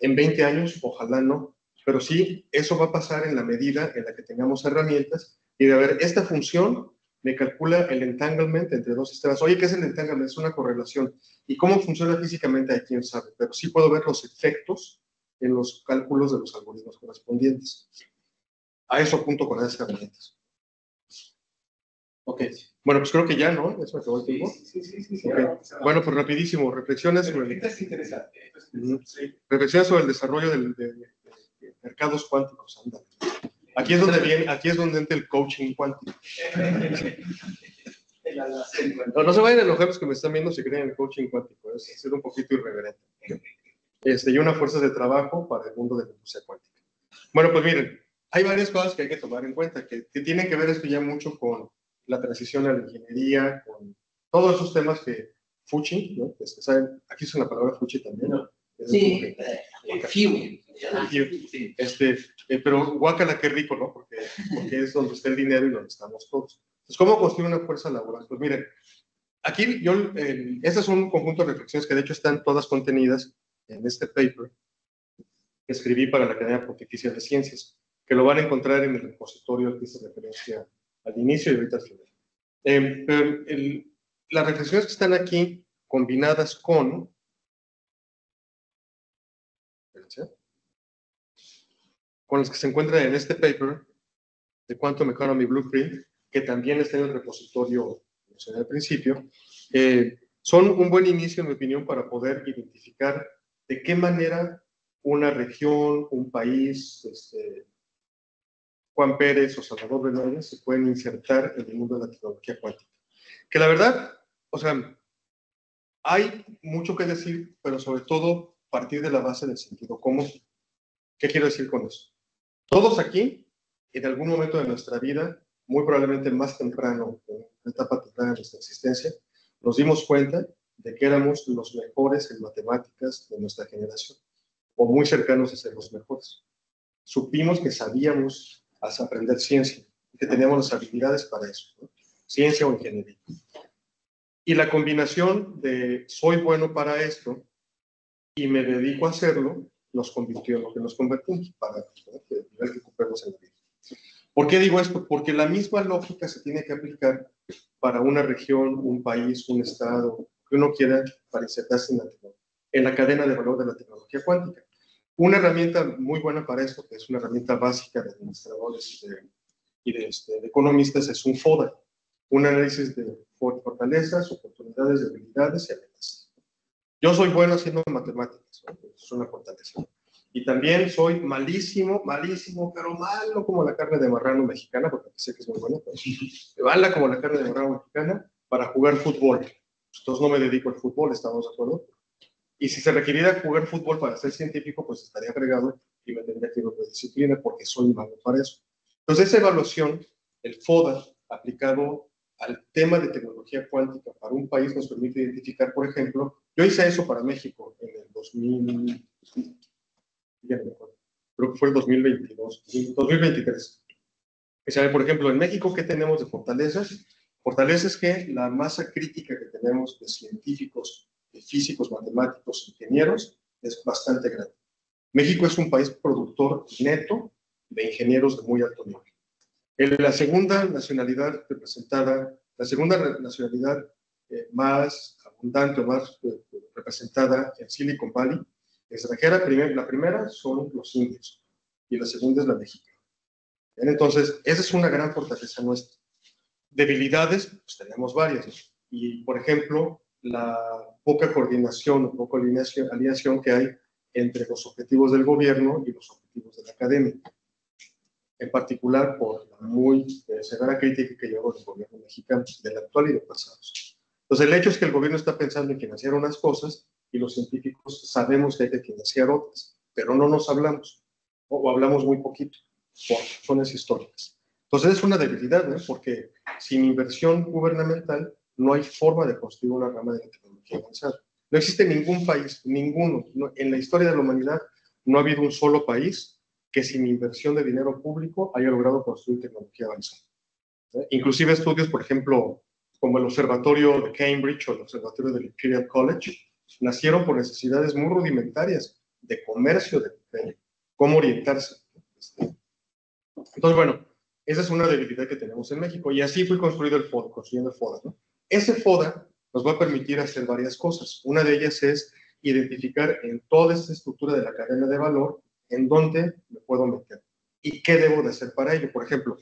En 20 años, ojalá no. Pero sí, eso va a pasar en la medida en la que tengamos herramientas y de ver, esta función me calcula el entanglement entre 2 sistemas. Oye, ¿qué es el entanglement? Es una correlación. ¿Y cómo funciona físicamente? Hay quien sabe. Pero sí puedo ver los efectos en los cálculos de los algoritmos correspondientes. A eso apunto con esas herramientas. Ok. Bueno, pues creo que ya, ¿no? ¿Eso acabó el tiempo? Sí. Okay. Bueno, pues rapidísimo. Reflexiones sobre Esto es interesante. Reflexiones sobre el desarrollo de mercados cuánticos. Anda. aquí es donde entra el coaching cuántico. No se vayan a enojar los que me están viendo si creen en el coaching cuántico, es ser un poquito irreverente. Y una fuerza de trabajo para el mundo de la industria cuántica. Bueno, pues miren, hay varias cosas que hay que tomar en cuenta, que tienen que ver esto ya mucho con la transición a la ingeniería, con todos esos temas que Fuchi, ¿no? ¿Saben? Aquí usan la palabra Fuchi también, ¿no? Sí, pero guácala, qué rico, ¿no? Porque es donde está el dinero y donde estamos todos. Entonces, ¿cómo construir una fuerza laboral? Pues miren, aquí este es un conjunto de reflexiones que de hecho están todas contenidas en este paper que escribí para la Academia Pontificia de Ciencias, que lo van a encontrar en el repositorio que hice referencia al inicio y ahorita al final. Pero las reflexiones que están aquí combinadas con las que se encuentran en este paper de Quantum Economy Blueprint, que también está en el repositorio al principio, son un buen inicio, en mi opinión, para poder identificar de qué manera una región, un país, Juan Pérez o Salvador Benavides se pueden insertar en el mundo de la tecnología cuántica. Que la verdad, o sea, hay mucho que decir, pero sobre todo partir de la base del sentido común. ¿Qué quiero decir con eso? Todos aquí, en algún momento de nuestra vida, muy probablemente más temprano, en una etapa temprana de nuestra existencia, nos dimos cuenta de que éramos los mejores en matemáticas de nuestra generación, o muy cercanos a ser los mejores. Supimos que sabíamos aprender ciencia, que teníamos las habilidades para eso, ¿no? Ciencia o ingeniería. Y la combinación de soy bueno para esto y me dedico a hacerlo, nos convirtió en lo que nos convertimos para el nivel que ocupemos en la vida. ¿Por qué digo esto? Porque la misma lógica se tiene que aplicar para una región, un país, un estado, que uno quiera para insertarse en la cadena de valor de la tecnología cuántica. Una herramienta muy buena para esto, que es una herramienta básica de administradores y de economistas, es un FODA, un análisis de fortalezas, oportunidades, debilidades y amenazas. Yo soy bueno haciendo matemáticas, ¿no? Es una fortaleza. Y también soy malísimo, pero malo como la carne de marrano mexicana, porque sé que es muy buena, pero mala como la carne de marrano mexicana para jugar fútbol. Entonces no me dedico al fútbol, ¿estamos de acuerdo? Y si se requiriera jugar fútbol para ser científico, pues estaría agregado y me tendría que ir a otra disciplina porque soy malo para eso. Entonces esa evaluación, el FODA, aplicado al tema de tecnología cuántica para un país, nos permite identificar, por ejemplo, yo hice eso para México en el 2000, ya no me acuerdo, creo que fue el 2022, 2023. O sea, por ejemplo, en México, ¿qué tenemos de fortalezas? Fortalezas que la masa crítica que tenemos de científicos, de físicos, matemáticos, ingenieros, es bastante grande. México es un país productor neto de ingenieros de muy alto nivel. La segunda nacionalidad representada, la segunda nacionalidad más abundante o más representada en Silicon Valley, extranjera, la primera son los indios y la segunda es la mexicana. Entonces, esa es una gran fortaleza nuestra. Debilidades, pues tenemos varias, ¿no? Y, por ejemplo, la poca coordinación o poca alineación que hay entre los objetivos del gobierno y los objetivos de la academia. En particular, por la muy severa crítica que llevó el gobierno mexicano, del actual y de pasados. Entonces, el hecho es que el gobierno está pensando en financiar unas cosas y los científicos sabemos que hay que financiar otras, pero no nos hablamos, o hablamos muy poquito, por razones históricas. Entonces, es una debilidad, ¿no? Porque sin inversión gubernamental no hay forma de construir una rama de la tecnología avanzada. No existe ningún país, ninguno, en la historia de la humanidad, no ha habido un solo país que sin inversión de dinero público haya logrado construir tecnología avanzada. Inclusive estudios, por ejemplo, como el Observatorio de Cambridge o el Observatorio del Imperial College, nacieron por necesidades muy rudimentarias de comercio, de cómo orientarse. Entonces, bueno, esa es una debilidad que tenemos en México y así fue construido el FODA, construyendo el FODA, ¿no? Ese FODA nos va a permitir hacer varias cosas. Una de ellas es identificar en toda esta estructura de la cadena de valor en dónde me puedo meter y qué debo de hacer para ello. Por ejemplo,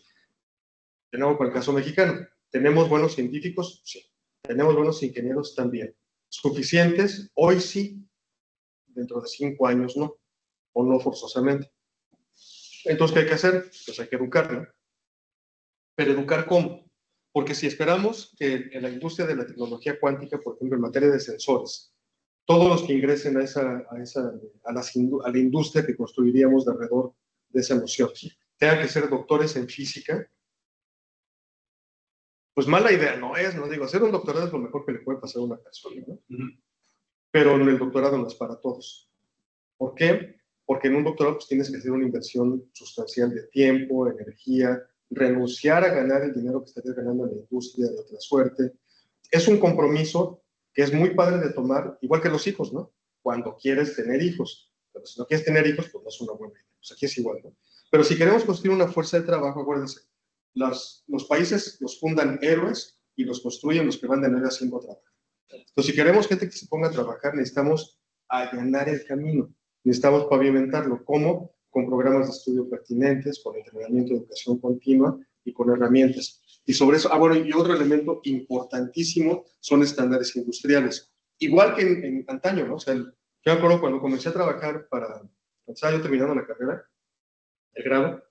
de nuevo con el caso mexicano, ¿tenemos buenos científicos? Sí. ¿Tenemos buenos ingenieros? También. ¿Suficientes? Hoy sí. Dentro de 5 años no, o no forzosamente. Entonces, ¿qué hay que hacer? Pues hay que educar, ¿no? Pero ¿educar cómo? Porque si esperamos que en la industria de la tecnología cuántica, por ejemplo, en materia de sensores, todos los que ingresen a la industria que construiríamos de alrededor de esa noción, tengan que ser doctores en física, pues mala idea no es, ¿no? Digo, hacer un doctorado es lo mejor que le puede pasar a una persona, ¿no? Pero el doctorado no es para todos. ¿Por qué? Porque en un doctorado pues, tienes que hacer una inversión sustancial de tiempo, energía, renunciar a ganar el dinero que estarías ganando en la industria de otra suerte. Es un compromiso que es muy padre de tomar, igual que los hijos, ¿no? Cuando quieres tener hijos. Pero si no quieres tener hijos, pues no es una buena idea. Pues aquí es igual, ¿no? Pero si queremos construir una fuerza de trabajo, acuérdense, los países los fundan héroes y los construyen los que van de 9 a 5 a trabajar. Entonces, si queremos gente que se ponga a trabajar, necesitamos allanar el camino. Necesitamos pavimentarlo. ¿Cómo? Con programas de estudio pertinentes, con entrenamiento de educación continua y con herramientas. Y sobre eso, bueno, y otro elemento importantísimo son estándares industriales. Igual que en antaño, ¿no? O sea, yo me acuerdo cuando comencé a trabajar cuando estaba yo terminando la carrera, el grado,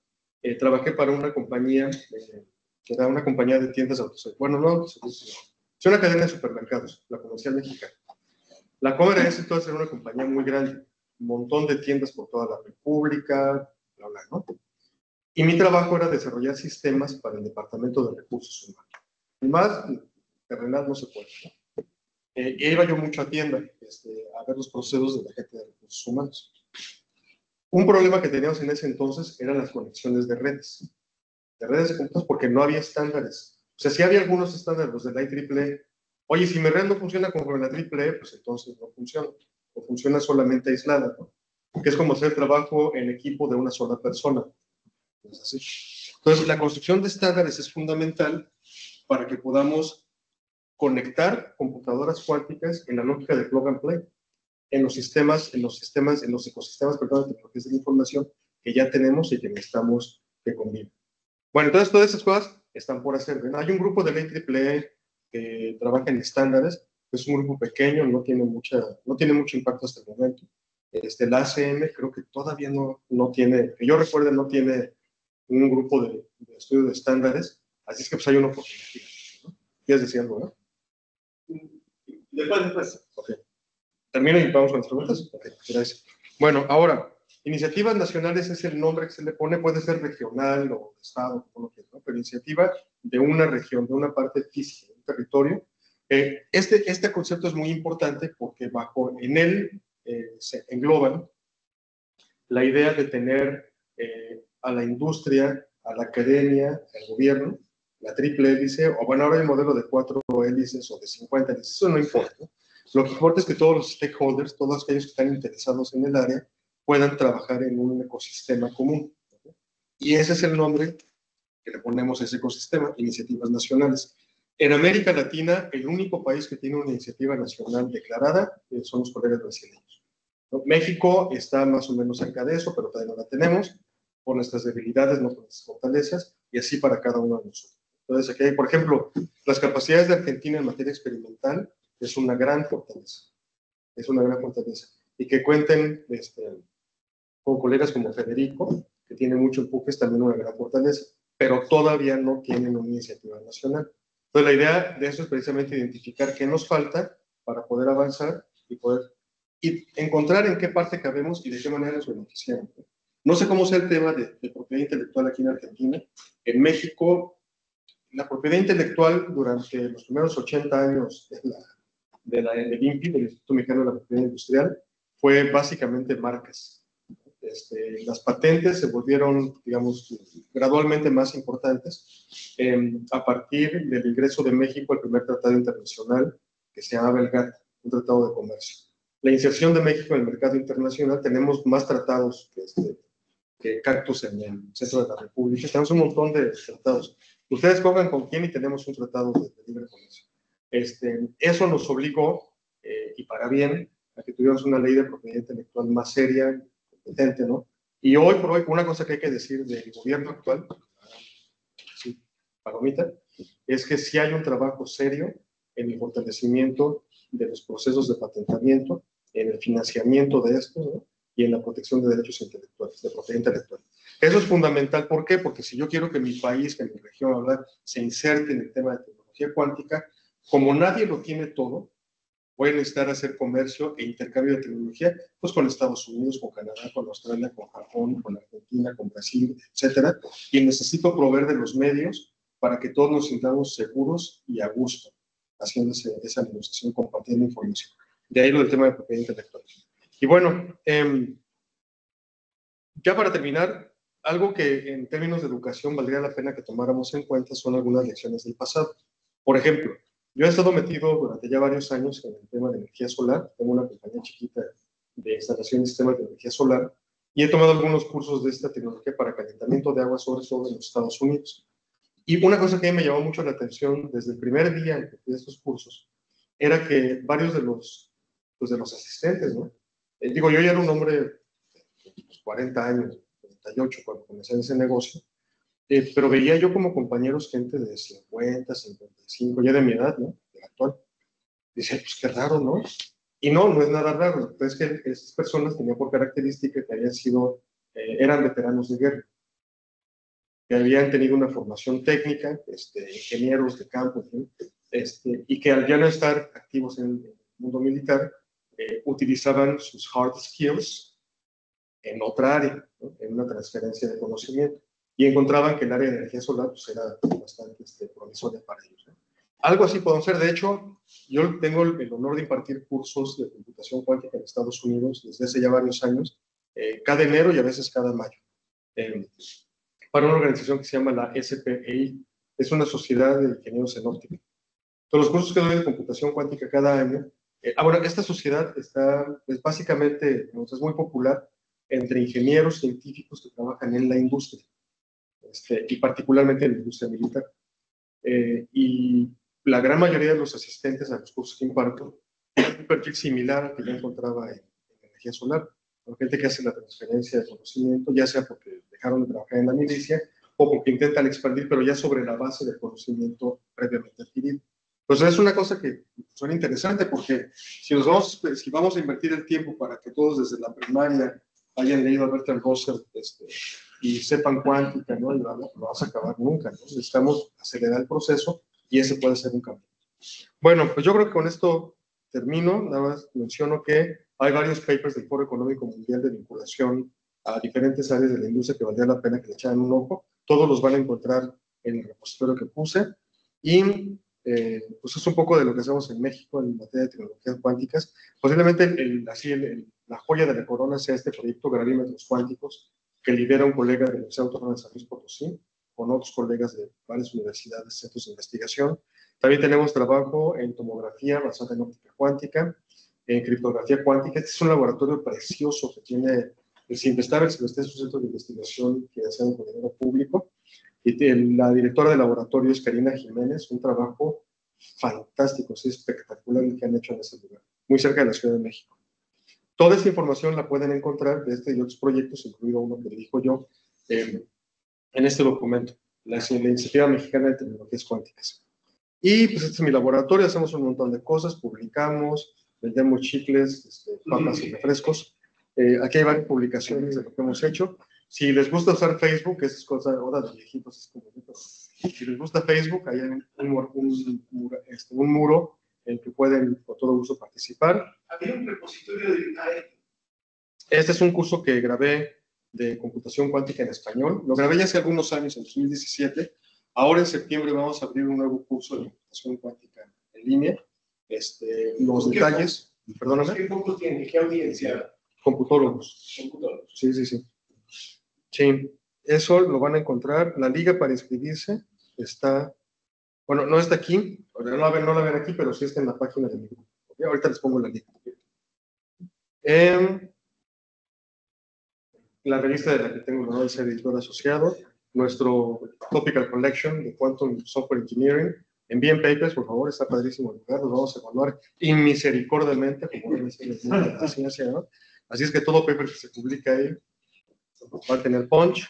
trabajé para una compañía, que era una compañía de tiendas de autoservicio. Bueno, no autoservicio, es una cadena de supermercados, la Comercial Mexicana. La Comer en ese entonces era una compañía muy grande, un montón de tiendas por toda la República, bla, bla, ¿no? Y mi trabajo era desarrollar sistemas para el Departamento de Recursos Humanos. Y más terrenal no se puede, ¿no? Iba yo mucho a tienda a ver los procesos de la gente de Recursos Humanos. Un problema que teníamos en ese entonces eran las conexiones de redes de computadoras, porque no había estándares. O sea, sí había algunos estándares, los de la IEEE. Oye, si mi red no funciona como la IEEE, pues entonces no funciona. O funciona solamente aislada, ¿no? Que es como hacer trabajo en equipo de una sola persona. Es así. Entonces, la construcción de estándares es fundamental para que podamos conectar computadoras cuánticas en la lógica de plug and play, en los ecosistemas, perdón, de tecnologías de la información que ya tenemos y que necesitamos que convivan. Bueno, entonces todas esas cosas están por hacer. ¿Ven? Hay un grupo de la IEEE que trabaja en estándares, es un grupo pequeño, no tiene mucho impacto hasta el momento. La ACM creo que todavía no tiene, que yo recuerde, no tiene un grupo de estudio de estándares, así es que pues hay una oportunidad. ¿No? ¿Quieres decir algo, no? Después. Ok. Termino y vamos con las preguntas. Ok, gracias. Bueno, ahora, iniciativas nacionales es el nombre que se le pone, puede ser regional o de estado, como lo quieras, ¿no? Pero iniciativa de una región, de una parte física, de un territorio. Este concepto es muy importante porque en él se engloban la idea de tener a la industria, a la academia, al gobierno, la triple hélice, o bueno, ahora hay modelo de 4 hélices o de 50 hélices, eso no importa. Lo que importa es que todos los stakeholders, todos aquellos que están interesados en el área, puedan trabajar en un ecosistema común. Y ese es el nombre que le ponemos a ese ecosistema, iniciativas nacionales. En América Latina, el único país que tiene una iniciativa nacional declarada son los colegas brasileños. ¿No? México está más o menos cerca de eso, pero todavía no la tenemos, por nuestras debilidades, no por nuestras fortalezas, y así para cada uno de nosotros. Entonces, aquí hay, por ejemplo, las capacidades de Argentina en materia experimental es una gran fortaleza. Es una gran fortaleza. Y que cuenten con colegas como Federico, que tiene mucho empuje, es también una gran fortaleza, pero todavía no tienen una iniciativa nacional. Entonces, la idea de eso es precisamente identificar qué nos falta para poder avanzar y encontrar en qué parte cabemos y de qué manera nos beneficiamos. No sé cómo sea el tema de propiedad intelectual aquí en Argentina. En México, la propiedad intelectual durante los primeros 80 años del INPI, del Instituto Mexicano de la Propiedad Industrial, fue básicamente marcas. Las patentes se volvieron, digamos, gradualmente más importantes a partir del ingreso de México al primer tratado internacional que se llamaba el GATT, un tratado de comercio. La inserción de México en el mercado internacional, tenemos más tratados que Cactus en el centro de la República. Tenemos un montón de tratados. Ustedes cojan con quién y tenemos un tratado de libre comercio. Eso nos obligó, y para bien, a que tuviéramos una ley de propiedad intelectual más seria, competente, ¿no? Y hoy por hoy, una cosa que hay que decir del gobierno actual, sí, palomita, es que sí hay un trabajo serio en el fortalecimiento de los procesos de patentamiento, en el financiamiento de esto, ¿no? Y en la protección de derechos intelectuales, de propiedad intelectual. Eso es fundamental. ¿Por qué? Porque si yo quiero que mi país, que mi región, ¿verdad?, se inserte en el tema de tecnología cuántica, como nadie lo tiene todo, voy a necesitar hacer comercio e intercambio de tecnología, pues con Estados Unidos, con Canadá, con Australia, con Japón, con Argentina, con Brasil, etcétera, y necesito proveer de los medios para que todos nos sintamos seguros y a gusto haciendo esa negociación, compartiendo información. De ahí lo del tema de propiedad intelectual. Y bueno, ya para terminar, algo que en términos de educación valdría la pena que tomáramos en cuenta son algunas lecciones del pasado. Por ejemplo, yo he estado metido durante ya varios años en el tema de energía solar. Tengo una compañía chiquita de instalación de sistemas de energía solar y he tomado algunos cursos de esta tecnología para calentamiento de agua, sobre todo en los Estados Unidos. Y una cosa que a mí me llamó mucho la atención desde el primer día en que fui a estos cursos era que varios de los asistentes, ¿no? Digo, yo ya era un hombre de 40 años, 38, cuando comencé en ese negocio, pero veía yo como compañeros gente de 50, 55, ya de mi edad, ¿no? De la actual. Dice, pues qué raro, ¿no? Y no, no es nada raro. Es que esas personas tenían por característica que habían sido, eran veteranos de guerra, que habían tenido una formación técnica, ingenieros de campo, ¿sí? Y que al ya no estar activos en el mundo militar, utilizaban sus hard skills en otra área, ¿no? En una transferencia de conocimiento. Y encontraban que el área de energía solar pues, era bastante promisoria para ellos, ¿no? Algo así podemos ser. De hecho, yo tengo el honor de impartir cursos de computación cuántica en Estados Unidos desde hace ya varios años, cada enero y a veces cada mayo, para una organización que se llama la SPEI. Es una sociedad de ingenieros en óptica. Entonces, los cursos que doy de computación cuántica cada año, bueno, esta sociedad está, es básicamente, es muy popular entre ingenieros científicos que trabajan en la industria, y particularmente en la industria militar. Y la gran mayoría de los asistentes a los cursos que imparto tienen un perfil similar al que yo encontraba en energía solar. Con gente que hace la transferencia de conocimiento, ya sea porque dejaron de trabajar en la milicia o porque intentan expandir, pero ya sobre la base del conocimiento previamente adquirido. Entonces es una cosa que suena interesante porque si vamos a invertir el tiempo para que todos desde la primaria hayan leído a Bertrand Russell y sepan cuántica, ¿no? Y no vas a acabar nunca, ¿no? Necesitamos acelerar el proceso y ese puede ser un cambio. Bueno, pues yo creo que con esto termino. Nada más menciono que hay varios papers del Foro Económico Mundial de vinculación a diferentes áreas de la industria que valdría la pena que le echaran un ojo. Todos los van a encontrar en el repositorio que puse. Y pues es un poco de lo que hacemos en México en materia de tecnologías cuánticas. Posiblemente la joya de la corona sea este proyecto Gravímetros Cuánticos, que lidera un colega de la Universidad Autónoma de San Luis Potosí, con otros colegas de varias universidades, centros de investigación. También tenemos trabajo en tomografía basada en óptica cuántica, en criptografía cuántica. Este es un laboratorio precioso que tiene el CIMVESTAB, el CIMVESTAB es un centro de investigación que hace con dinero público. Y la directora del laboratorio es Karina Jiménez, un trabajo fantástico, es espectacular el que han hecho en ese lugar, muy cerca de la Ciudad de México. Toda esta información la pueden encontrar de este y otros proyectos, incluido uno que dirijo yo, en este documento, la Iniciativa Mexicana de Tecnologías Cuánticas. Y pues este es mi laboratorio, hacemos un montón de cosas, publicamos, vendemos chicles, papas y refrescos. Aquí hay varias publicaciones de lo que hemos hecho. Si les gusta usar Facebook, esa es cosa ahora de viejitos, es como si les gusta Facebook, ahí hay un muro en el que pueden con todo gusto participar. Había un repositorio de... Este es un curso que grabé de computación cuántica en español. Lo grabé ya hace algunos años, en 2017. Ahora en septiembre vamos a abrir un nuevo curso de computación cuántica en línea. Los detalles, perdóname. ¿Qué poco tiene? ¿Qué audiencia? Computólogos. Sí, sí, sí. Sí, eso lo van a encontrar. La liga para inscribirse está, bueno, no está aquí, no la ven aquí, pero sí está en la página de mi grupo. ¿Okay? Ahorita les pongo la liga. La revista de la que tengo el honor de ser editor asociado, nuestro Topical Collection de Quantum Software Engineering. Envíen papers, por favor, está padrísimo el lugar, los vamos a evaluar inmisericordiamente, como debe ser la ciencia, ¿no? Así es que todo paper que se publica ahí va a tener punch.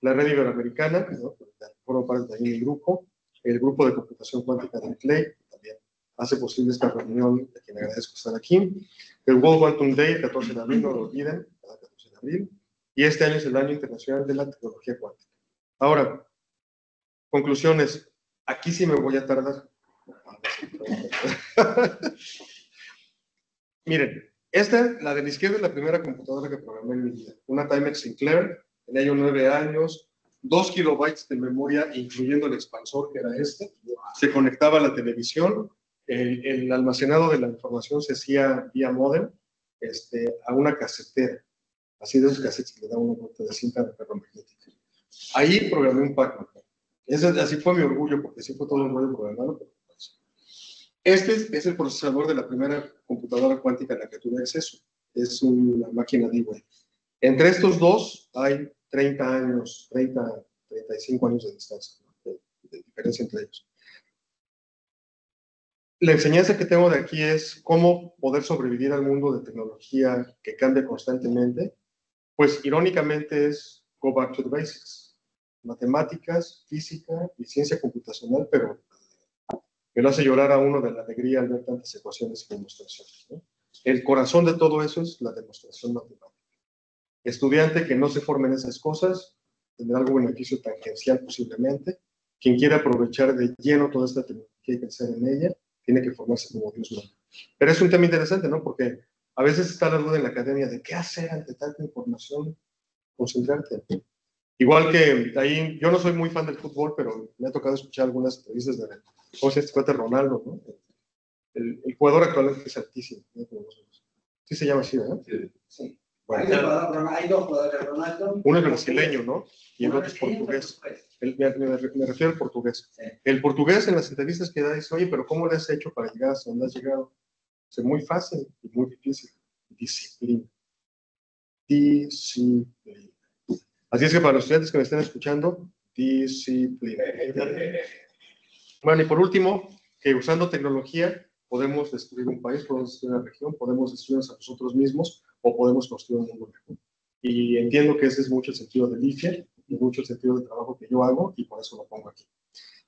La red iberoamericana, ¿no? Forma parte de ahí mi grupo, el grupo de computación cuántica del CLEI, también hace posible esta reunión, a quien agradezco estar aquí. El World Quantum Day, el 14 de abril, no lo olviden, cada 14 de abril. y este año es el Año Internacional de la Tecnología Cuántica. Ahora, conclusiones. Aquí sí me voy a tardar. Miren, la de la izquierda, es la primera computadora que programé en mi vida. Una Timex Sinclair, tenía yo 9 años, 2 kilobytes de memoria, incluyendo el expansor, que era este. Se conectaba a la televisión. El almacenado de la información se hacía vía modem a una casetera. Así de esos cassettes que le daban una vuelta de cinta de ferromagnética. Ahí programé un Pac-Man. Así fue mi orgullo, porque sí fue todo un rollo programado. Este es el procesador de la primera computadora cuántica a la que tuve acceso. Es una máquina D-Wave. Entre estos dos hay 35 años de distancia, ¿no? de diferencia entre ellos. La enseñanza que tengo de aquí es cómo poder sobrevivir al mundo de tecnología que cambia constantemente. Pues irónicamente es go back to the basics. Matemáticas, física y ciencia computacional, pero me lo hace llorar a uno de la alegría al ver tantas ecuaciones y demostraciones, ¿no? El corazón de todo eso es la demostración matemática. Estudiante que no se forme en esas cosas tendrá algún beneficio tangencial posiblemente. Quien quiera aprovechar de lleno toda esta tecnología y crecer en ella, tiene que formarse como Dios manda. Pero es un tema interesante, ¿no? Porque a veces está la duda en la academia de qué hacer ante tanta información, concentrarte. Igual que ahí, yo no soy muy fan del fútbol, pero me ha tocado escuchar algunas entrevistas de, ¿cómo se llama? Ronaldo, ¿no? El jugador actual es altísimo, ¿no? Sí se llama así, ¿verdad? Sí. Bueno, Hay dos jugadores de Ronaldo. uno es brasileño, ¿no? Y el otro es portugués. Me refiero al portugués. Sí. El portugués en las entrevistas que da dice, oye, pero ¿cómo le has hecho para llegar hasta donde has llegado? Es muy fácil y muy difícil. Disciplina. Disciplina. Así es que para los estudiantes que me estén escuchando, disciplina. Bueno, y por último, que usando tecnología podemos destruir un país, podemos destruir una región, podemos destruirnos a nosotros mismos o podemos construir un mundo mejor. Y entiendo que ese es mucho el sentido del IFE y mucho el sentido del trabajo que yo hago y por eso lo pongo aquí.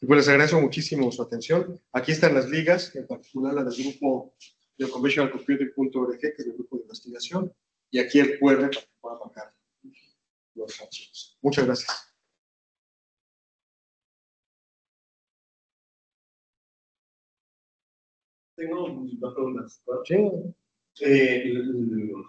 Y pues les agradezco muchísimo su atención. Aquí están las ligas, en particular la del grupo de conventionalcomputing.org, que es el grupo de investigación, y aquí el QR para que puedan bajar los archivos. Muchas gracias. Tengo dos preguntas. Sí.